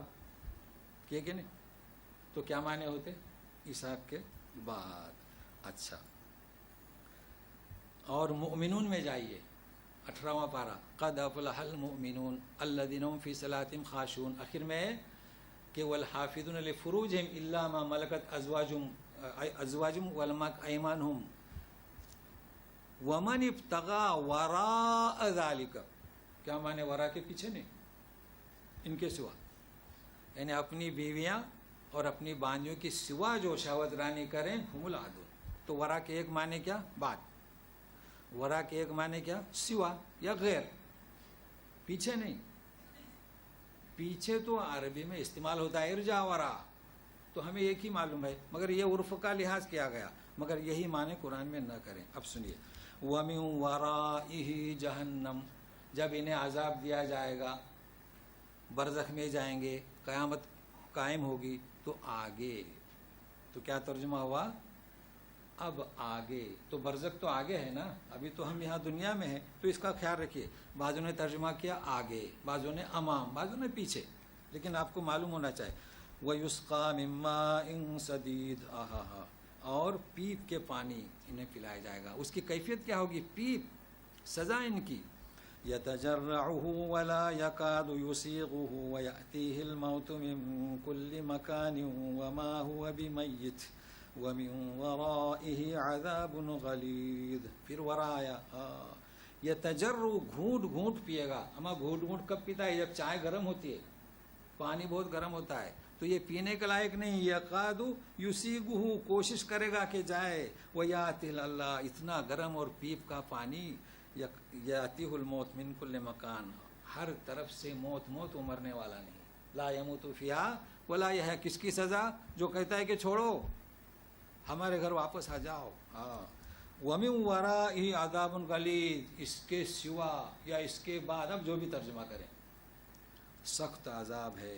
[SPEAKER 2] کیے کہ نہیں؟ تو کیا معنی ہوتے؟ اسحاق کے بعد. اچھا، اور مؤمنون میں جائیے، 18واں پارہ، قد افلح المؤمنون الذین هم فی صلاتهم خاشعون. آخر میں کہ والحافظون لفروجهم الا ما ملکت ازواجهم ولملکت ایمانهم ومن ابتغى وراء ذلك. کیا معنی؟ ورا کے پیچھے نہیں، ان کے سوا، یعنی اپنی بیویاں اور اپنی بانجیوں کی سوا جو شہوت رانی کریں ہم العادون. تو ورا کے ایک معنی کیا؟ بعد. ورا کے ایک معنی کیا؟ سوا یا غیر، پیچھے نہیں. پیچھے تو عربی میں استعمال ہوتا ہے ارجع ورا، تو ہمیں ایک ہی معلوم ہے، مگر یہ عرف کا لحاظ کیا گیا. مگر یہی معنی قرآن میں نہ کریں. اب سنیے، وَمِن وَرَائِهِ جَهَنَّمْ، جب انہیں عذاب دیا جائے گا، برزخ میں جائیں گے، قیامت قائم ہوگی، تو آگے. تو کیا ترجمہ ہوا؟ اب آگے. تو برزخ تو آگے ہے نا، ابھی تو ہم یہاں دنیا میں ہیں، تو اس کا خیال رکھیے. بعضوں نے ترجمہ کیا آگے، بعضوں نے امام، بعضوں نے پیچھے، لیکن آپ کو معلوم ہونا چاہیے. وَيُسْقَى مِن مَّاءٍ صَدِيدٍ، اور پیپ کے پانی انہیں پلایا جائے گا. اس کی کیفیت کیا ہوگی؟ پیپ، سزا ان کی. يَتَجَرَّعُهُ وَلَا يَكَادُ يُسِيغُهُ وَيَأْتِيهِ الْمَوْتُ مِن كُلِّ مَكَانٍ وَمَا هُوَ بِمَيِّتٍ وَمِن وَرَائِهِ عَذَابٌ غَلِيظٌ. پھر ورایا یتجرع، گھونٹ گھونٹ پیے گا. اما گھونٹ گھونٹ کب پیتا ہے؟ جب چائے گرم ہوتی ہے، پانی بہت گرم ہوتا ہے، تو یہ پینے کے لائق نہیں. یقاد یسیغہ، کوشش کرے گا کہ جائے. ویاتہ اللہ، اتنا گرم اور پیپ کا پانی. یاتہ الموت من کل مکان، ہر طرف سے موت. موت وہ مرنے والا نہیں. لا یموت فیہا ولا یحیا. کس کی سزا؟ جو کہتا ہے کہ چھوڑو، ہمارے گھر واپس آ جاؤ. وَمِن وَرَائِهِ عَذَابٌ غَلِيظٌ، اس کے سوا یا اس کے بعد، اب جو بھی ترجمہ کریں، سخت عذاب ہے.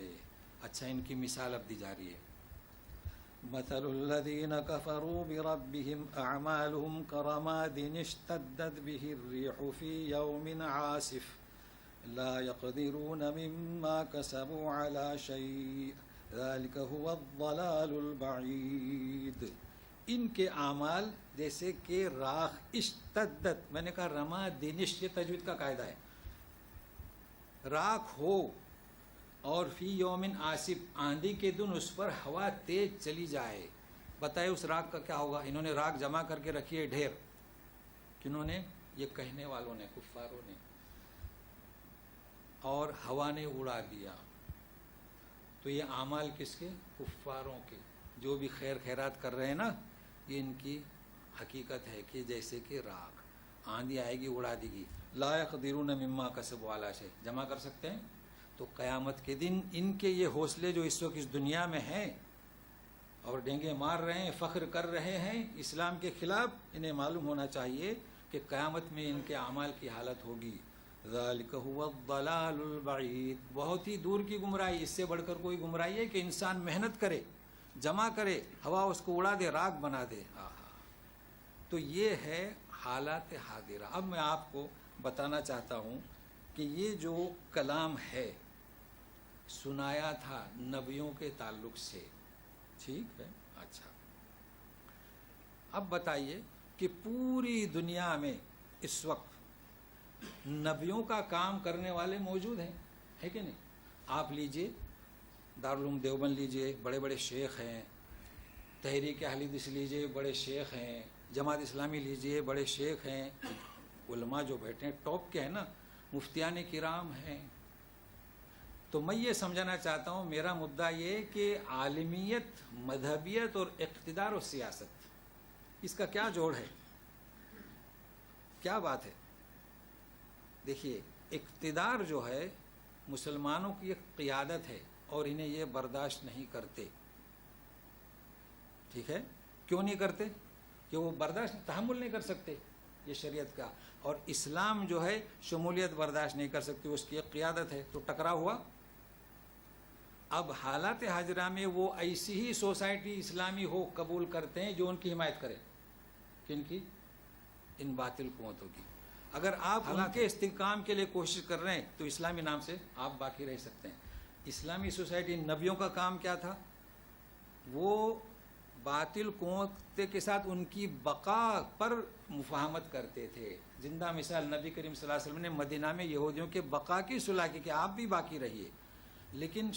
[SPEAKER 2] اچھا، ان کی مثال اب دی جا رہی ہے. مَثَلُ الَّذِينَ كَفَرُوا بِرَبِّهِمْ أَعْمَالُهُمْ كَرَمَادٍ اشْتَدَّتْ بِهِ الرِّيحُ فِي يَوْمٍ عَاصِفٍ لَا يَقْدِرُونَ مِمَّا كَسَبُوا عَلَى شَيْءٍ ذَلِكَ هُوَ الضَّلَالُ الْبَعِيدُ. ان کے اعمال جیسے کہ راخ اشتدت، میں نے کہا رما دینش، یہ تجوید کا قاعدہ ہے. راکھ ہو اور فی یومن آصف، آندھی کے دن اس پر ہوا تیز چلی جائے. بتائے اس راکھ کا کیا ہوگا؟ انہوں نے راکھ جمع کر کے رکھی ہے ڈھیر. کنہوں نے؟ یہ کہنے والوں نے، کفاروں نے. اور ہوا نے اڑا دیا. تو یہ اعمال کس کے؟ کفاروں کے. جو بھی خیر خیرات کر رہے ہیں نا، یہ ان کی حقیقت ہے کہ جیسے کہ راکھ، آندھی آئے گی اڑا دے گی. لا یقدرون مما کسبوا علی شیء، جمع کر سکتے ہیں. تو قیامت کے دن ان کے یہ حوصلے جو اس وقت اس دنیا میں ہیں اور ڈینگے مار رہے ہیں، فخر کر رہے ہیں اسلام کے خلاف، انہیں معلوم ہونا چاہیے کہ قیامت میں ان کے اعمال کی حالت ہوگی. ذالک هو الضلال البعید، بہت ہی دور کی گمراہی. اس سے بڑھ کر کوئی گمراہی ہے کہ انسان محنت کرے، جمع کرے، ہوا اس کو اڑا دے، راکھ بنا دے. تو یہ ہے حالات حاضرہ. اب میں آپ کو بتانا چاہتا ہوں کہ یہ جو کلام ہے سنایا تھا نبیوں کے تعلق سے، ٹھیک ہے. اچھا، اب بتائیے کہ پوری دنیا میں اس وقت نبیوں کا کام کرنے والے موجود ہیں، ہے کہ نہیں؟ آپ لیجئے دارالعلوم دیوبند لیجئے، بڑے بڑے شیخ ہیں. تحریک اہل حدیث لیجئے، بڑے شیخ ہیں. جماعت اسلامی لیجئے، بڑے شیخ ہیں. علماء جو بیٹھے ہیں ٹاپ کے ہیں نا، مفتیان کرام ہیں. تو میں یہ سمجھانا چاہتا ہوں، میرا مدعا یہ کہ عالمیت، مذہبیت اور اقتدار و سیاست، اس کا کیا جوڑ ہے؟ کیا بات ہے؟ دیکھیے، اقتدار جو ہے مسلمانوں کی ایک قیادت ہے اور انہیں یہ برداشت نہیں کرتے. ٹھیک ہے؟ کیوں نہیں کرتے؟ کہ وہ برداشت تحمل نہیں کر سکتے یہ شریعت کا. اور اسلام جو ہے شمولیت برداشت نہیں کر سکتی، اس کی ایک قیادت ہے. تو ٹکراؤ ہوا. اب حالات حاضرہ میں وہ ایسی ہی سوسائٹی اسلامی ہو قبول کرتے ہیں جو ان کی حمایت کرے. کن کی؟ ان باطل قوتوں کی. اگر آپ ان کے استحکام کے لیے کوشش کر رہے ہیں تو اسلامی نام سے آپ باقی رہ سکتے ہیں. اسلامی سوسائٹی نبیوں کا کام کیا تھا؟ وہ باطل قوت کے ساتھ ان کی بقا پر مفاہمت کرتے تھے. زندہ مثال نبی کریم صلی اللہ علیہ وسلم نے مدینہ میں یہودیوں کے بقا کی صلح کی کہ آپ بھی باقی رہیے، لیکن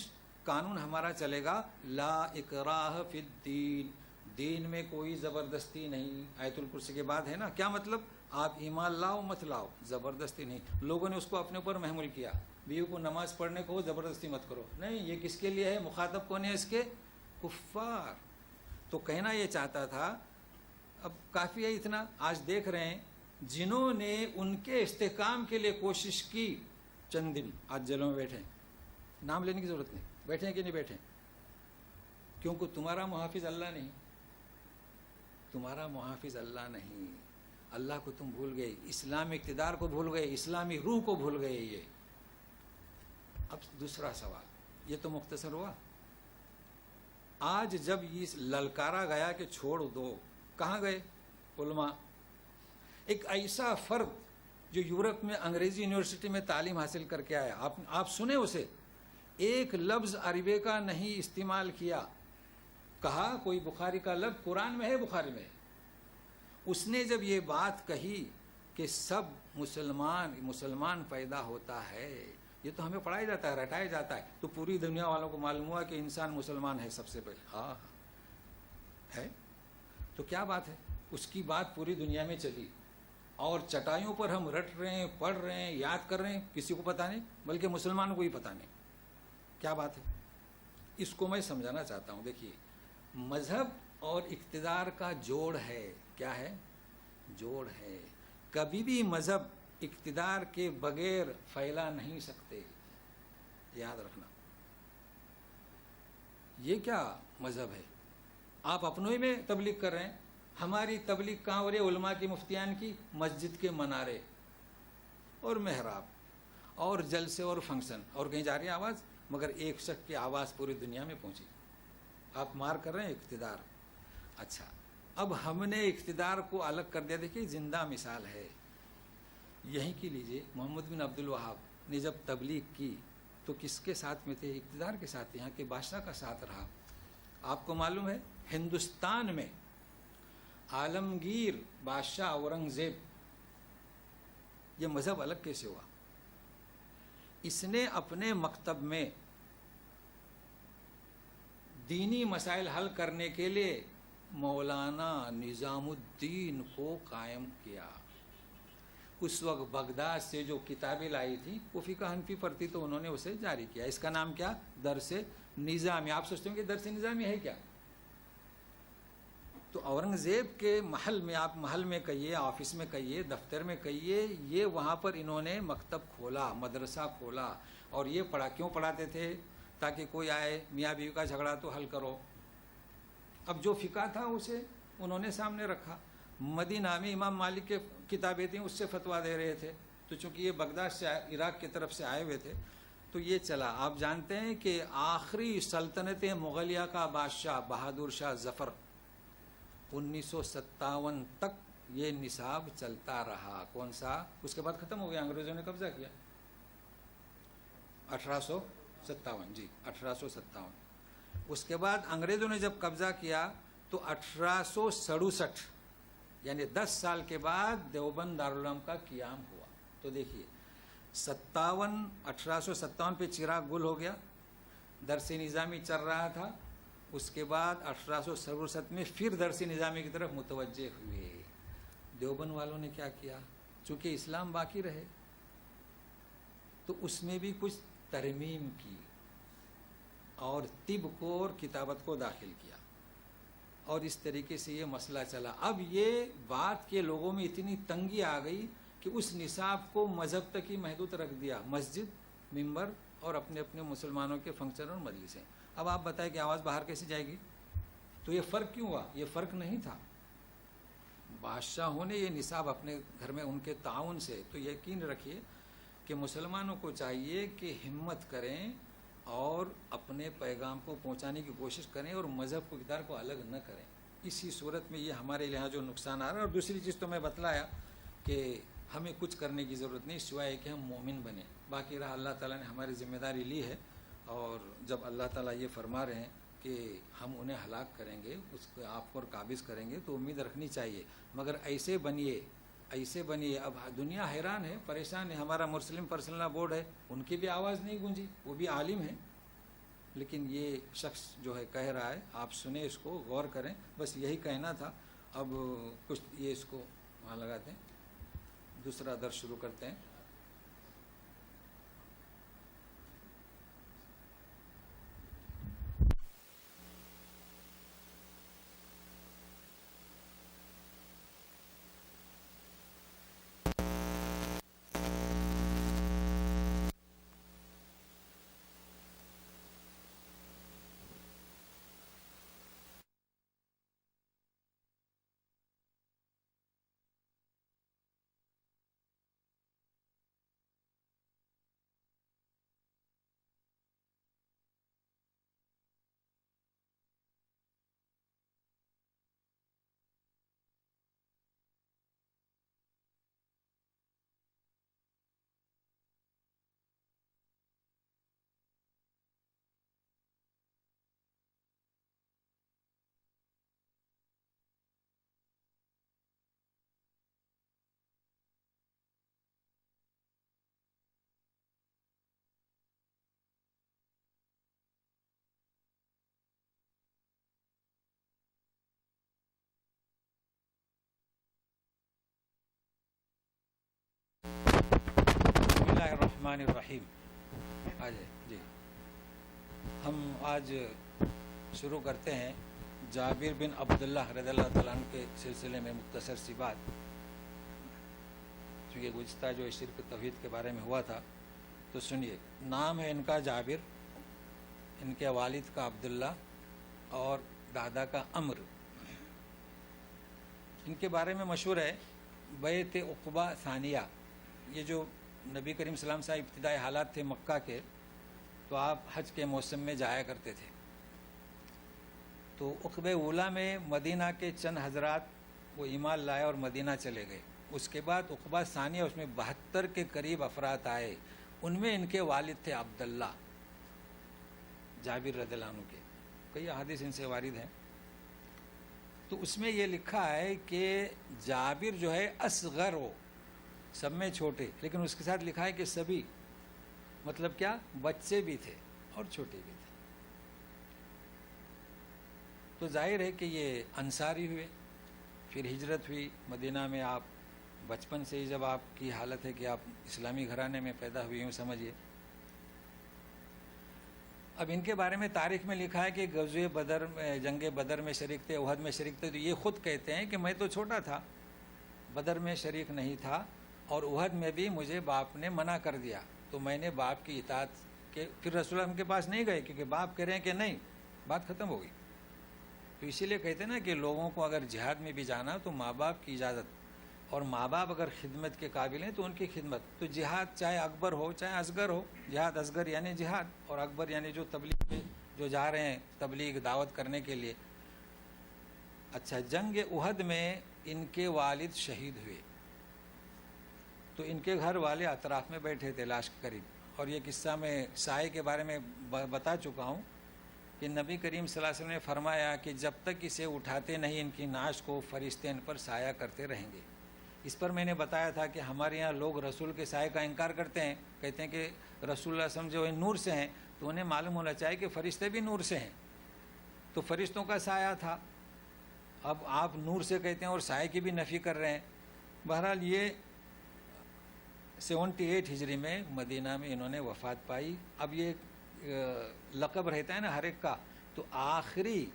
[SPEAKER 2] قانون ہمارا چلے گا لا اکراہ فی الدین، دین میں کوئی زبردستی نہیں. آیت الکرسی کے بعد ہے نا. کیا مطلب؟ آپ ایمان لاؤ مت لاؤ، زبردستی نہیں. لوگوں نے اس کو اپنے اوپر محمول کیا. بیوی کو نماز پڑھنے کو زبردستی مت کرو. نہیں، یہ کس کے لیے ہے؟ مخاطب کون ہے اس کے؟ کفار. تو کہنا یہ چاہتا تھا، اب کافی ہے اتنا. آج دیکھ رہے ہیں جنہوں نے ان کے استحکام کے لیے کوشش کی چند دن آج جیلوں میں بیٹھے ہیں. نام لینے کی ضرورت نہیں. بیٹھے ہیں کہ نہیں بیٹھے؟ کیونکہ تمہارا محافظ اللہ نہیں. تمہارا محافظ اللہ نہیں. اللہ کو تم بھول گئے، اسلامی اقتدار کو بھول گئے، اسلامی روح کو بھول گئے. یہ اب دوسرا سوال، یہ تو مختصر ہوا. آج جب یہ للکارا گیا کہ چھوڑ دو، کہاں گئے علماء؟ ایک ایسا فرد جو یورپ میں انگریزی یونیورسٹی میں تعلیم حاصل کر کے آیا، آپ سنیں اسے، ایک لفظ عربی کا نہیں استعمال کیا. کہا کوئی بخاری کا لفظ قرآن میں ہے، بخاری میں ہے. اس نے جب یہ بات کہی کہ سب مسلمان پیدا ہوتا ہے، یہ تو ہمیں پڑھایا جاتا ہے، رٹایا جاتا ہے، تو پوری دنیا والوں کو معلوم ہوا کہ انسان مسلمان ہے سب سے پہلے. ہاں ہے. تو کیا بات ہے؟ اس کی بات پوری دنیا میں چلی اور چٹائیوں پر ہم رٹ رہے ہیں، پڑھ رہے ہیں، یاد کر رہے ہیں، کسی کو پتہ نہیں، بلکہ مسلمانوں کو ہی پتہ نہیں. کیا بات ہے؟ اس کو میں سمجھانا چاہتا ہوں. دیکھیے، مذہب اور اقتدار کا جوڑ ہے. کیا ہے؟ جوڑ ہے. کبھی بھی مذہب اقتدار کے بغیر پھیلا نہیں سکتے، یاد رکھنا. یہ کیا مذہب ہے؟ آپ اپنوں ہی میں تبلیغ کر رہے ہیں. ہماری تبلیغ کہاں ہو رہی ہے؟ علماء کی، مفتیان کی، مسجد کے منارے اور محراب اور جلسے اور فنکشن، اور کہیں جا رہی ہے آواز، مگر ایک شخص کی آواز پوری دنیا میں پہنچی. آپ مار کر رہے ہیں اقتدار. اچھا، اب ہم نے اقتدار کو الگ کر دیا. دیکھیے زندہ مثال ہے یہیں کی لیجئے. محمد بن عبد الوہاب نے جب تبلیغ کی تو کس کے ساتھ میں تھے؟ اقتدار کے ساتھ. یہاں کے بادشاہ کا ساتھ رہا. آپ کو معلوم ہے ہندوستان میں عالمگیر بادشاہ اورنگزیب، یہ مذہب الگ کیسے ہوا؟ اس نے اپنے مکتب میں دینی مسائل حل کرنے کے لیے مولانا نظام الدین کو قائم کیا. اس وقت بغداد سے جو کتابیں لائی تھی وہ فقہ حنفی پر تھی، تو انہوں نے اسے جاری کیا. اس کا نام کیا؟ درس نظامی. آپ سوچتے ہیں کہ درس نظامی ہے کیا؟ تو اورنگزیب کے محل میں، آپ محل میں کہیے، آفس میں کہیے، دفتر میں کہیے، یہ وہاں پر انہوں نے مکتب کھولا، مدرسہ کھولا، اور یہ کیوں پڑھاتے تھے؟ تاکہ کوئی آئے میاں بیوی کا جھگڑا تو حل کرو. اب جو فقہ تھا اسے انہوں نے سامنے رکھا. مدینہ میں امام مالک کے کتابیں تھیں، اس سے فتویٰ دے رہے تھے. تو چونکہ یہ بغداد سے، عراق کی طرف سے آئے ہوئے تھے، تو یہ چلا. آپ جانتے ہیں کہ آخری سلطنت مغلیہ کا بادشاہ بہادر شاہ ظفر 1957 تک یہ نصاب چلتا رہا. کون سا؟ اس کے بعد ختم ہو گیا، انگریزوں نے قبضہ کیا 1857. جی 1857. اس کے بعد انگریزوں نے جب قبضہ کیا تو 1867 یعنی 10 سال کے بعد دیوبند دارالعلوم کا قیام ہوا. تو دیکھیے 1857 پہ چراغ گل ہو گیا، درس نظامی چل رہا تھا. اس کے بعد 1867 میں پھر درس نظامی کی طرف متوجہ ہوئے. دیوبند والوں نے کیا کیا؟ چونکہ اسلام باقی رہے تو اس میں بھی کچھ ترمیم کی اور طب کو اور کتابت کو داخل کیا، اور اس طریقے سے یہ مسئلہ چلا. اب یہ بات کے لوگوں میں اتنی تنگی آ گئی کہ اس نصاب کو مذہب تک ہی محدود رکھ دیا، مسجد، ممبر اور اپنے اپنے مسلمانوں کے فنکشن اور مجلسیں. اب آپ بتائیں کہ آواز باہر کیسے جائے گی؟ تو یہ فرق کیوں ہوا؟ یہ فرق نہیں تھا. بادشاہوں نے یہ نصاب اپنے گھر میں ان کے تعاون سے، تو یقین رکھیے کہ مسلمانوں کو چاہیے کہ ہمت کریں اور اپنے پیغام کو پہنچانے کی کوشش کریں اور مذہب کو کردار کو الگ نہ کریں. اسی صورت میں یہ ہمارے یہاں جو نقصان آ رہا ہے. اور دوسری چیز تو میں بتلایا کہ ہمیں کچھ کرنے کی ضرورت نہیں سوائے کہ ہم مومن بنیں. باقی رہا اللہ تعالیٰ نے ہماری ذمہ داری لی ہے، اور جب اللہ تعالیٰ یہ فرما رہے ہیں کہ ہم انہیں ہلاک کریں گے، اس کو آپ پر قابض کریں گے، تو امید رکھنی چاہیے. مگر ایسے بنیے، ایسے بنیے. اب دنیا حیران ہے، پریشان ہے. ہمارا مسلم پرسنل بورڈ ہے، ان کی بھی آواز نہیں گونجی، وہ بھی عالم ہیں، لیکن یہ شخص جو ہے کہہ رہا ہے، آپ سنیں، اس کو غور کریں. بس یہی کہنا تھا. اب کچھ یہ اس کو وہاں لگاتے ہیں، دوسرا درس شروع کرتے ہیں. بسم اللہ الرحمن الرحیم. جی ہم آج شروع کرتے ہیں جابر بن عبداللہ رضی اللہ تعالیٰ عنہ کے سلسلے میں مختصر سی بات. چونکہ گزشتہ جو شرک توحید کے بارے میں ہوا تھا، تو سنیے. نام ہے ان کا جابر، ان کے والد کا عبداللہ اور دادا کا عمر. ان کے بارے میں مشہور ہے بیعت عقبہ ثانیہ. یہ جو نبی کریم صلی اللہ علیہ وسلم صاحب ابتدائی حالات تھے مکہ کے، تو آپ حج کے موسم میں جایا کرتے تھے. تو عقبہ اولا میں مدینہ کے چند حضرات وہ ایمان لائے اور مدینہ چلے گئے. اس کے بعد عقبہ ثانیہ، اس میں 72 کے قریب افراد آئے. ان میں ان کے والد تھے عبداللہ جابر رضی اللہ عنہ کے. کئی احادیث ان سے وارد ہیں. تو اس میں یہ لکھا ہے کہ جابر جو ہے اصغر ہو، سب میں چھوٹے، لیکن اس کے ساتھ لکھا ہے کہ سبھی، مطلب کیا، بچے بھی تھے اور چھوٹے بھی تھے. تو ظاہر ہے کہ یہ انصاری ہوئے. پھر ہجرت ہوئی مدینہ میں. آپ بچپن سے ہی جب آپ کی حالت ہے کہ آپ اسلامی گھرانے میں پیدا ہوئے، یوں سمجھیے. اب ان کے بارے میں تاریخ میں لکھا ہے کہ غزوہ بدر میں، جنگ بدر میں شریک تھے، احد میں شریک تھے، تو یہ خود کہتے ہیں کہ میں تو چھوٹا تھا، بدر میں شریک نہیں تھا، اور احد میں بھی مجھے باپ نے منع کر دیا، تو میں نے باپ کی اطاعت کے پھر رسول اللہ کے پاس نہیں گئے، کیونکہ باپ کہہ رہے ہیں کہ نہیں، بات ختم ہو گئی۔ تو اسی لیے کہتے ہیں نا کہ لوگوں کو اگر جہاد میں بھی جانا تو ماں باپ کی اجازت، اور ماں باپ اگر خدمت کے قابل ہیں تو ان کی خدمت۔ تو جہاد چاہے اکبر ہو چاہے اصغر ہو، جہاد اصغر یعنی جہاد، اور اکبر یعنی جو تبلیغ پہ جو جا رہے ہیں تبلیغ دعوت کرنے کے لیے۔ اچھا، جنگ احد میں ان کے والد شہید ہوئے، تو ان کے گھر والے اطراف میں بیٹھے تھے لاش کے قریب، اور یہ قصہ میں سائے کے بارے میں بتا چکا ہوں کہ نبی کریم صلی اللہ علیہ وسلم نے فرمایا کہ جب تک اسے اٹھاتے نہیں ان کی نعش کو فرشتے ان پر سایہ کرتے رہیں گے۔ اس پر میں نے بتایا تھا کہ ہمارے یہاں لوگ رسول کے سائے کا انکار کرتے ہیں، کہتے ہیں کہ رسول اللہ صلی اللہ علیہ وسلم جو نور سے ہیں، تو انہیں معلوم ہونا چاہیے کہ فرشتے بھی نور سے ہیں، تو فرشتوں کا سایہ تھا۔ اب آپ نور سے کہتے ہیں اور سائے کی بھی نفی کر رہے ہیں۔ بہرحال یہ 78 ہجری میں مدینہ میں انہوں نے وفات پائی۔ اب یہ لقب رہتا ہے نا ہر ایک کا، تو آخری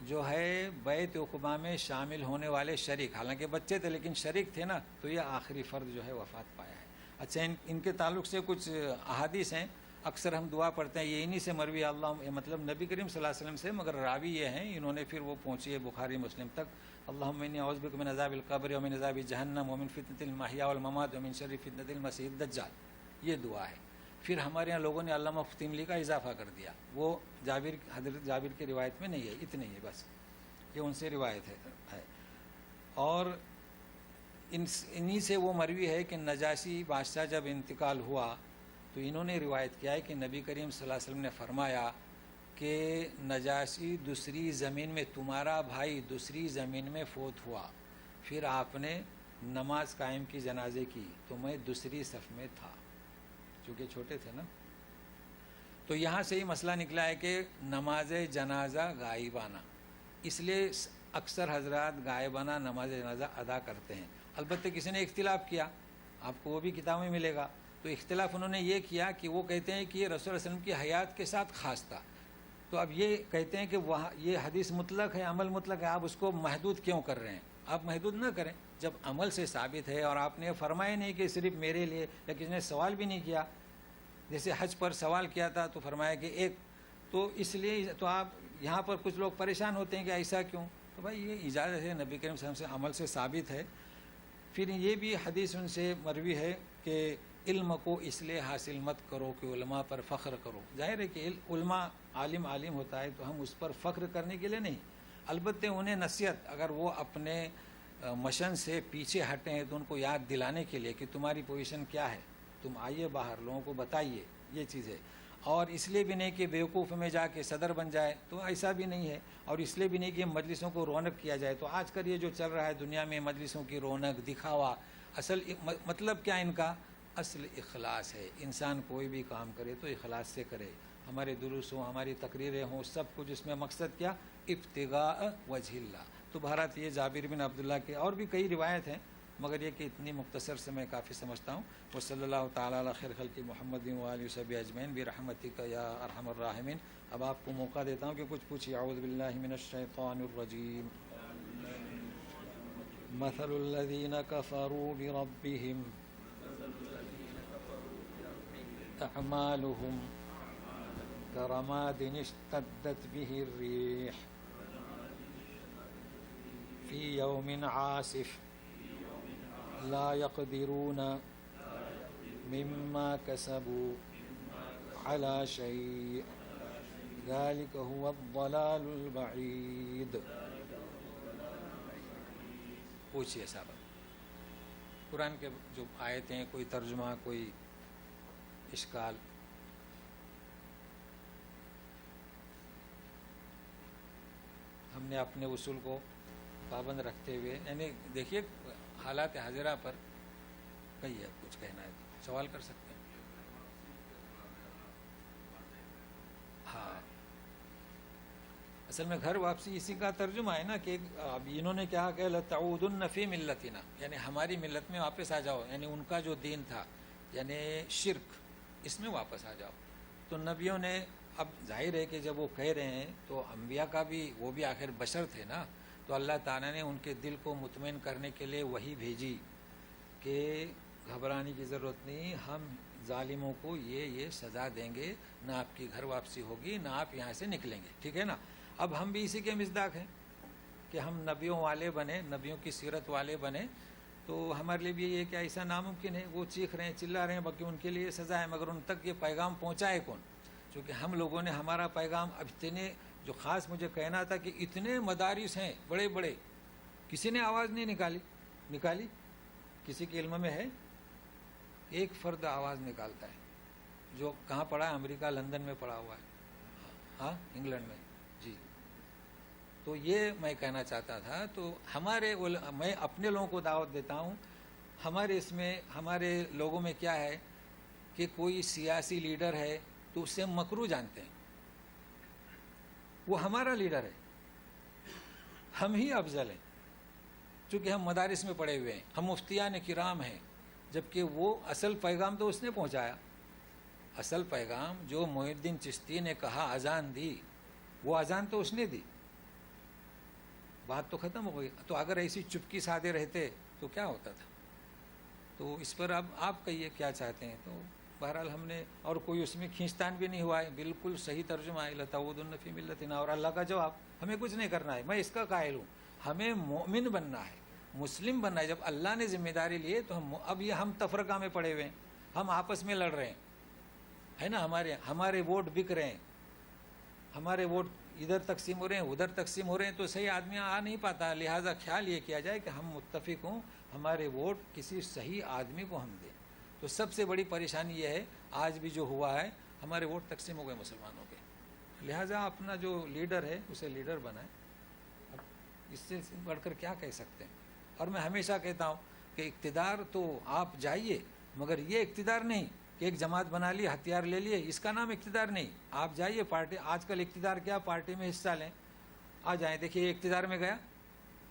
[SPEAKER 2] جو ہے بیعت عقبہ میں شامل ہونے والے شریک، حالانکہ بچے تھے لیکن شریک تھے نا، تو یہ آخری فرد جو ہے وفات پایا ہے۔ اچھا، ان کے تعلق سے کچھ احادیث ہیں، اکثر ہم دعا پڑھتے ہیں، یہ انہی سے مروی اللہ، مطلب نبی کریم صلی اللہ علیہ وسلم سے، مگر راوی یہ ہیں، انہوں نے پھر وہ پہنچی ہے بخاری مسلم تک۔ اللہم انی اعوذ بک من عذاب القبر ومن عذاب جہنم ومن فتنۃ المحیا والممات ومن شر فتنۃ المسیح الدجال، یہ دعا ہے۔ پھر ہمارے یہاں لوگوں نے علامہ فتیملی کا اضافہ کر دیا، وہ حضرت جابر کی روایت میں نہیں ہے، اتنے ہی بس، یہ ان سے روایت ہے۔ اور انہی سے وہ مروی ہے کہ نجاشی بادشاہ جب انتقال ہوا تو انہوں نے روایت کیا ہے کہ نبی کریم صلی اللہ علیہ وسلم نے فرمایا کہ نجاشی دوسری زمین میں، تمہارا بھائی دوسری زمین میں فوت ہوا، پھر آپ نے نماز قائم کی جنازے کی، تو میں دوسری صف میں تھا، چونکہ چھوٹے تھے نا۔ تو یہاں سے ہی مسئلہ نکلا ہے کہ نماز جنازہ غائبانہ، اس لیے اکثر حضرات غائبانہ نماز جنازہ ادا کرتے ہیں۔ البتہ کسی نے اختلاف کیا، آپ کو وہ بھی کتاب میں ملے گا، تو اختلاف انہوں نے یہ کیا کہ وہ کہتے ہیں کہ یہ رسول اللہ علیہ وسلم کی حیات کے ساتھ خاص تھا، تو اب یہ کہتے ہیں کہ وہاں یہ حدیث مطلق ہے، عمل مطلق ہے، آپ اس کو محدود کیوں کر رہے ہیں؟ آپ محدود نہ کریں، جب عمل سے ثابت ہے، اور آپ نے فرمایا نہیں کہ صرف میرے لیے، یا کسی نے سوال بھی نہیں کیا، جیسے حج پر سوال کیا تھا تو فرمایا کہ ایک، تو اس لیے تو آپ یہاں پر کچھ لوگ پریشان ہوتے ہیں کہ ایسا کیوں؟ تو بھائی یہ اجازت ہے، نبی کریم صلی اللہ علیہ وسلم سے عمل سے ثابت ہے۔ پھر یہ بھی حدیث ان سے مروی ہے کہ علم کو اس لیے حاصل مت کرو کہ علماء پر فخر کرو۔ ظاہر ہے کہ علماء عالم ہوتا ہے تو ہم اس پر فخر کرنے کے لیے نہیں، البتہ انہیں نصیحت، اگر وہ اپنے مشن سے پیچھے ہٹے ہیں تو ان کو یاد دلانے کے لیے کہ تمہاری پوزیشن کیا ہے، تم آئیے باہر، لوگوں کو بتائیے، یہ چیز ہے۔ اور اس لیے بھی نہیں کہ بیوقوف میں جا کے صدر بن جائے، تو ایسا بھی نہیں ہے، اور اس لیے بھی نہیں کہ مجلسوں کو رونق کیا جائے۔ تو آج کل یہ جو چل رہا ہے دنیا میں، مجلسوں کی رونق، دکھاوا، اصل مطلب کیا ان کا؟ اصل اخلاص ہے۔ انسان کوئی بھی کام کرے تو اخلاص سے کرے، ہمارے دروس ہوں، ہماری تقریریں ہوں، سب کچھ اس میں مقصد کیا؟ ابتغاء وجہ اللہ۔ تو بہرحال یہ جابر بن عبداللہ کے اور بھی کئی روایت ہیں، مگر یہ کہ اتنی مختصر سے میں کافی سمجھتا ہوں۔ وصلی اللہ تعالیٰ علی خیر خلق محمد وآلہ وصحبہ اجمعین برحمتک یا ارحم الراحمین۔ اب آپ کو موقع دیتا ہوں کہ کچھ پوچھیے۔ اعوذ باللہ من الشیطان الرجیم۔ مثل الذین کفروا بربہم اعمالهم کرماد اشتدت به الریح فی یوم عاصف لا يقدرون مما كسبوا على شيء ذلك هو الضلال البعید۔ پوچھئے صاحب، قرآن کے جو آیتیں، کوئی ترجمہ، کوئی اشکال؟ ہم نے اپنے اصول کو پابند رکھتے ہوئے، یعنی دیکھیے حالات حاضرہ پر کئی ہے، کچھ کہنا ہے تو سوال کر سکتے ہیں۔ ہاں، اصل میں گھر واپسی اسی کا ترجمہ ہے نا، کہ اب انہوں نے کیا کہ لَتَعُودُنَّ فِي مِلَّتِنَا، یعنی ہماری ملت میں واپس آ جاؤ، یعنی ان کا جو دین تھا، یعنی شرک، اس میں واپس آ جاؤ۔ تو تو نبیوں نے، اب ظاہر ہے کہ جب وہ کہہ رہے ہیں تو انبیاء کا بھی، وہ بھی آخر بشر تھے نا، تو اللہ تعالیٰ نے ان کے دل کو مطمئن کرنے کے لیے وہی بھیجی کہ گھبرانے کی ضرورت نہیں، ہم ظالموں کو یہ سزا دیں گے، نہ آپ کی گھر واپسی ہوگی، نہ آپ یہاں سے نکلیں گے، ٹھیک ہے نا۔ اب ہم بھی اسی کے مصداق ہیں کہ ہم نبیوں والے بنے، نبیوں کی سیرت والے بنے، تو ہمارے لیے بھی یہ کہ ایسا ناممکن ہے۔ وہ چیخ رہے ہیں، چلا رہے ہیں، باقی ان کے لیے سزا ہے، مگر ان تک یہ پیغام پہنچائے کون؟ چونکہ ہم لوگوں نے ہمارا پیغام اب اتنے، جو خاص مجھے کہنا تھا کہ اتنے مدارس ہیں بڑے بڑے، کسی نے آواز نہیں نکالی؟ کسی کے علم میں ہے؟ ایک فرد آواز نکالتا ہے، جو کہاں پڑھا ہے؟ امریکہ لندن میں پڑھا ہوا ہے، ہاں انگلینڈ میں، جی۔ تو یہ میں کہنا چاہتا تھا، تو میں اپنے لوگوں کو دعوت دیتا ہوں، ہمارے اس میں، ہمارے لوگوں میں کیا ہے کہ کوئی سیاسی لیڈر ہے تو اس سے ہم مکروہ جانتے ہیں، وہ ہمارا لیڈر ہے، ہم ہی افضل ہیں، چونکہ ہم مدارس میں پڑھے ہوئے ہیں، ہم مفتیان کرام ہیں، جبکہ وہ اصل پیغام تو اس نے پہنچایا۔ اصل پیغام جو معین الدین چشتی نے کہا اذان دی، وہ اذان تو اس نے دی، بات تو ختم ہو گئی۔ تو اگر ایسی چپکی سادے رہتے تو کیا ہوتا تھا؟ تو اس پر اب آپ کہیے کیا چاہتے ہیں۔ تو بہرحال ہم نے، اور کوئی اس میں کھینچتان بھی نہیں ہوا ہے، بالکل صحیح ترجمہ ہے، لَتَعُودُنَّ فِي مِلَّتِنَا، اور اللہ کا جواب، ہمیں کچھ نہیں کرنا ہے، میں اس کا قائل ہوں، ہمیں مومن بننا ہے، مسلم بننا ہے۔ جب اللہ نے ذمہ داری لی ہے تو اب یہ ہم تفرقہ میں پڑے ہوئے ہیں، ہم آپس میں لڑ رہے ہیں، ہے نا، ہمارے ووٹ بک رہے ہیں، ہمارے ووٹ ادھر تقسیم ہو رہے ہیں، ادھر تقسیم ہو رہے ہیں، تو صحیح آدمی آ نہیں پاتا۔ لہٰذا خیال یہ کیا جائے کہ ہم متفق ہوں، ہمارے ووٹ کسی صحیح آدمی کو ہم دیں۔ تو سب سے بڑی پریشانی یہ ہے، آج بھی جو ہوا ہے، ہمارے ووٹ تقسیم ہو گئے مسلمانوں کے، لہٰذا اپنا جو لیڈر ہے اسے لیڈر بنائیں، اب اس سے بڑھ کر کیا کہہ سکتے ہیں۔ اور میں ہمیشہ کہتا ہوں کہ اقتدار تو آپ جائیے، مگر یہ اقتدار نہیں کہ ایک جماعت بنا لی، ہتھیار لے لیے، اس کا نام اقتدار نہیں۔ آپ جائیے پارٹی، آج کل اقتدار کیا، پارٹی میں حصہ لیں، آ جائیں، دیکھیے اقتدار میں گیا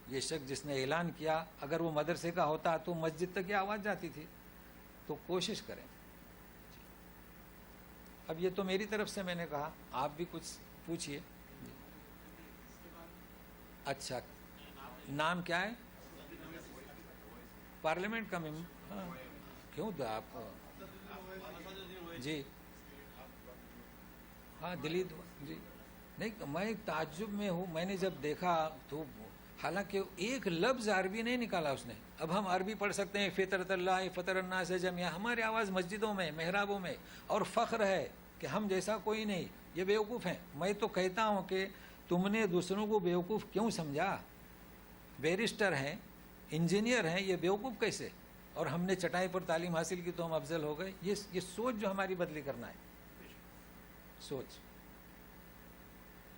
[SPEAKER 2] یہ شخص جس نے اعلان کیا، اگر وہ مدرسے کا ہوتا تو مسجد تک یہ آواز جاتی تھی۔ تو کوشش کریں۔ اب یہ تو میری طرف سے میں نے کہا، آپ بھی کچھ پوچھئے۔ اچھا، نام کیا ہے؟ پارلیمنٹ کا ممبر، ہاں کیوں تو آپ، جی ہاں دلی، جی نہیں، میں تعجب میں ہوں، میں نے جب دیکھا تو، حالانکہ ایک لفظ عربی نہیں نکالا اس نے۔ اب ہم عربی پڑھ سکتے ہیں، فطرت اللہ فطر الناس جميعا، ہماری آواز مسجدوں میں، محرابوں میں، اور فخر ہے کہ ہم جیسا کوئی نہیں، یہ بیوقوف ہیں۔ میں تو کہتا ہوں کہ تم نے دوسروں کو بیوقوف کیوں سمجھا؟ بیرسٹر ہیں، انجینئر ہیں، یہ بیوقوف کیسے؟ اور ہم نے چٹائی پر تعلیم حاصل کی تو ہم افضل ہو گئے۔ یہ سوچ جو ہماری بدلی کرنا ہے، سوچ،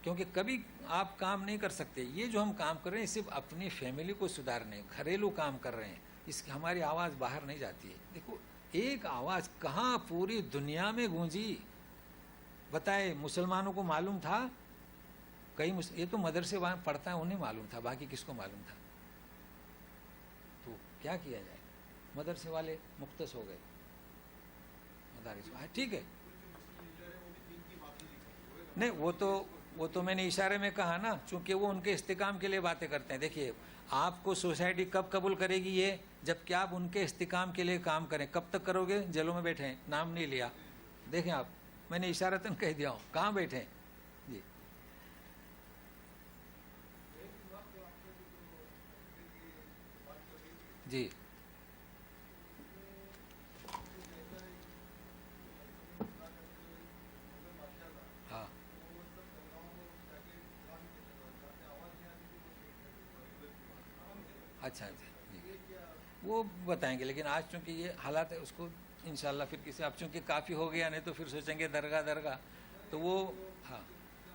[SPEAKER 2] کیونکہ کبھی آپ کام نہیں کر سکتے۔ یہ جو ہم کام کر رہے ہیں صرف اپنی فیملی کو سدھارنے، گھریلو کام کر رہے ہیں، اس کی ہماری آواز باہر نہیں جاتی ہے۔ دیکھو ایک آواز کہاں پوری دنیا میں گونجی، بتائے مسلمانوں کو معلوم تھا؟ یہ تو مدرسے وہاں پڑھتا ہے انہیں معلوم تھا، باقی کس کو معلوم تھا؟ تو کیا کیا جائے؟ مدرسے والے مختص ہو گئے، مدارس، ٹھیک ہے، نہیں وہ تو میں نے اشارے میں کہا نا، چونکہ وہ ان کے استحکام کے لیے باتیں کرتے ہیں۔ دیکھیے آپ کو سوسائٹی کب قبول کرے گی؟ یہ جب کہ آپ ان کے استحکام کے لیے کام کریں۔ کب تک کرو گے؟ جیلوں میں بیٹھے ہیں، نام نہیں لیا، دیکھیں آپ، میں نے اشارتاً کہہ دیا ہوں کہاں بیٹھے ہیں۔ جی جی ہاں اچھا جی، وہ بتائیں گے، لیکن آج چونکہ یہ حالات ہے، اس کو انشاءاللہ پھر کسی، اب چونکہ کافی ہو گیا، نہیں تو پھر سوچیں گے درگاہ، تو وہ ہاں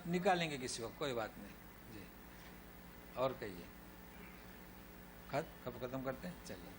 [SPEAKER 2] نکالیں گے کسی وقت، کوئی بات نہیں۔ جی اور کہیے، کب ختم کرتے ہیں؟ چلیے۔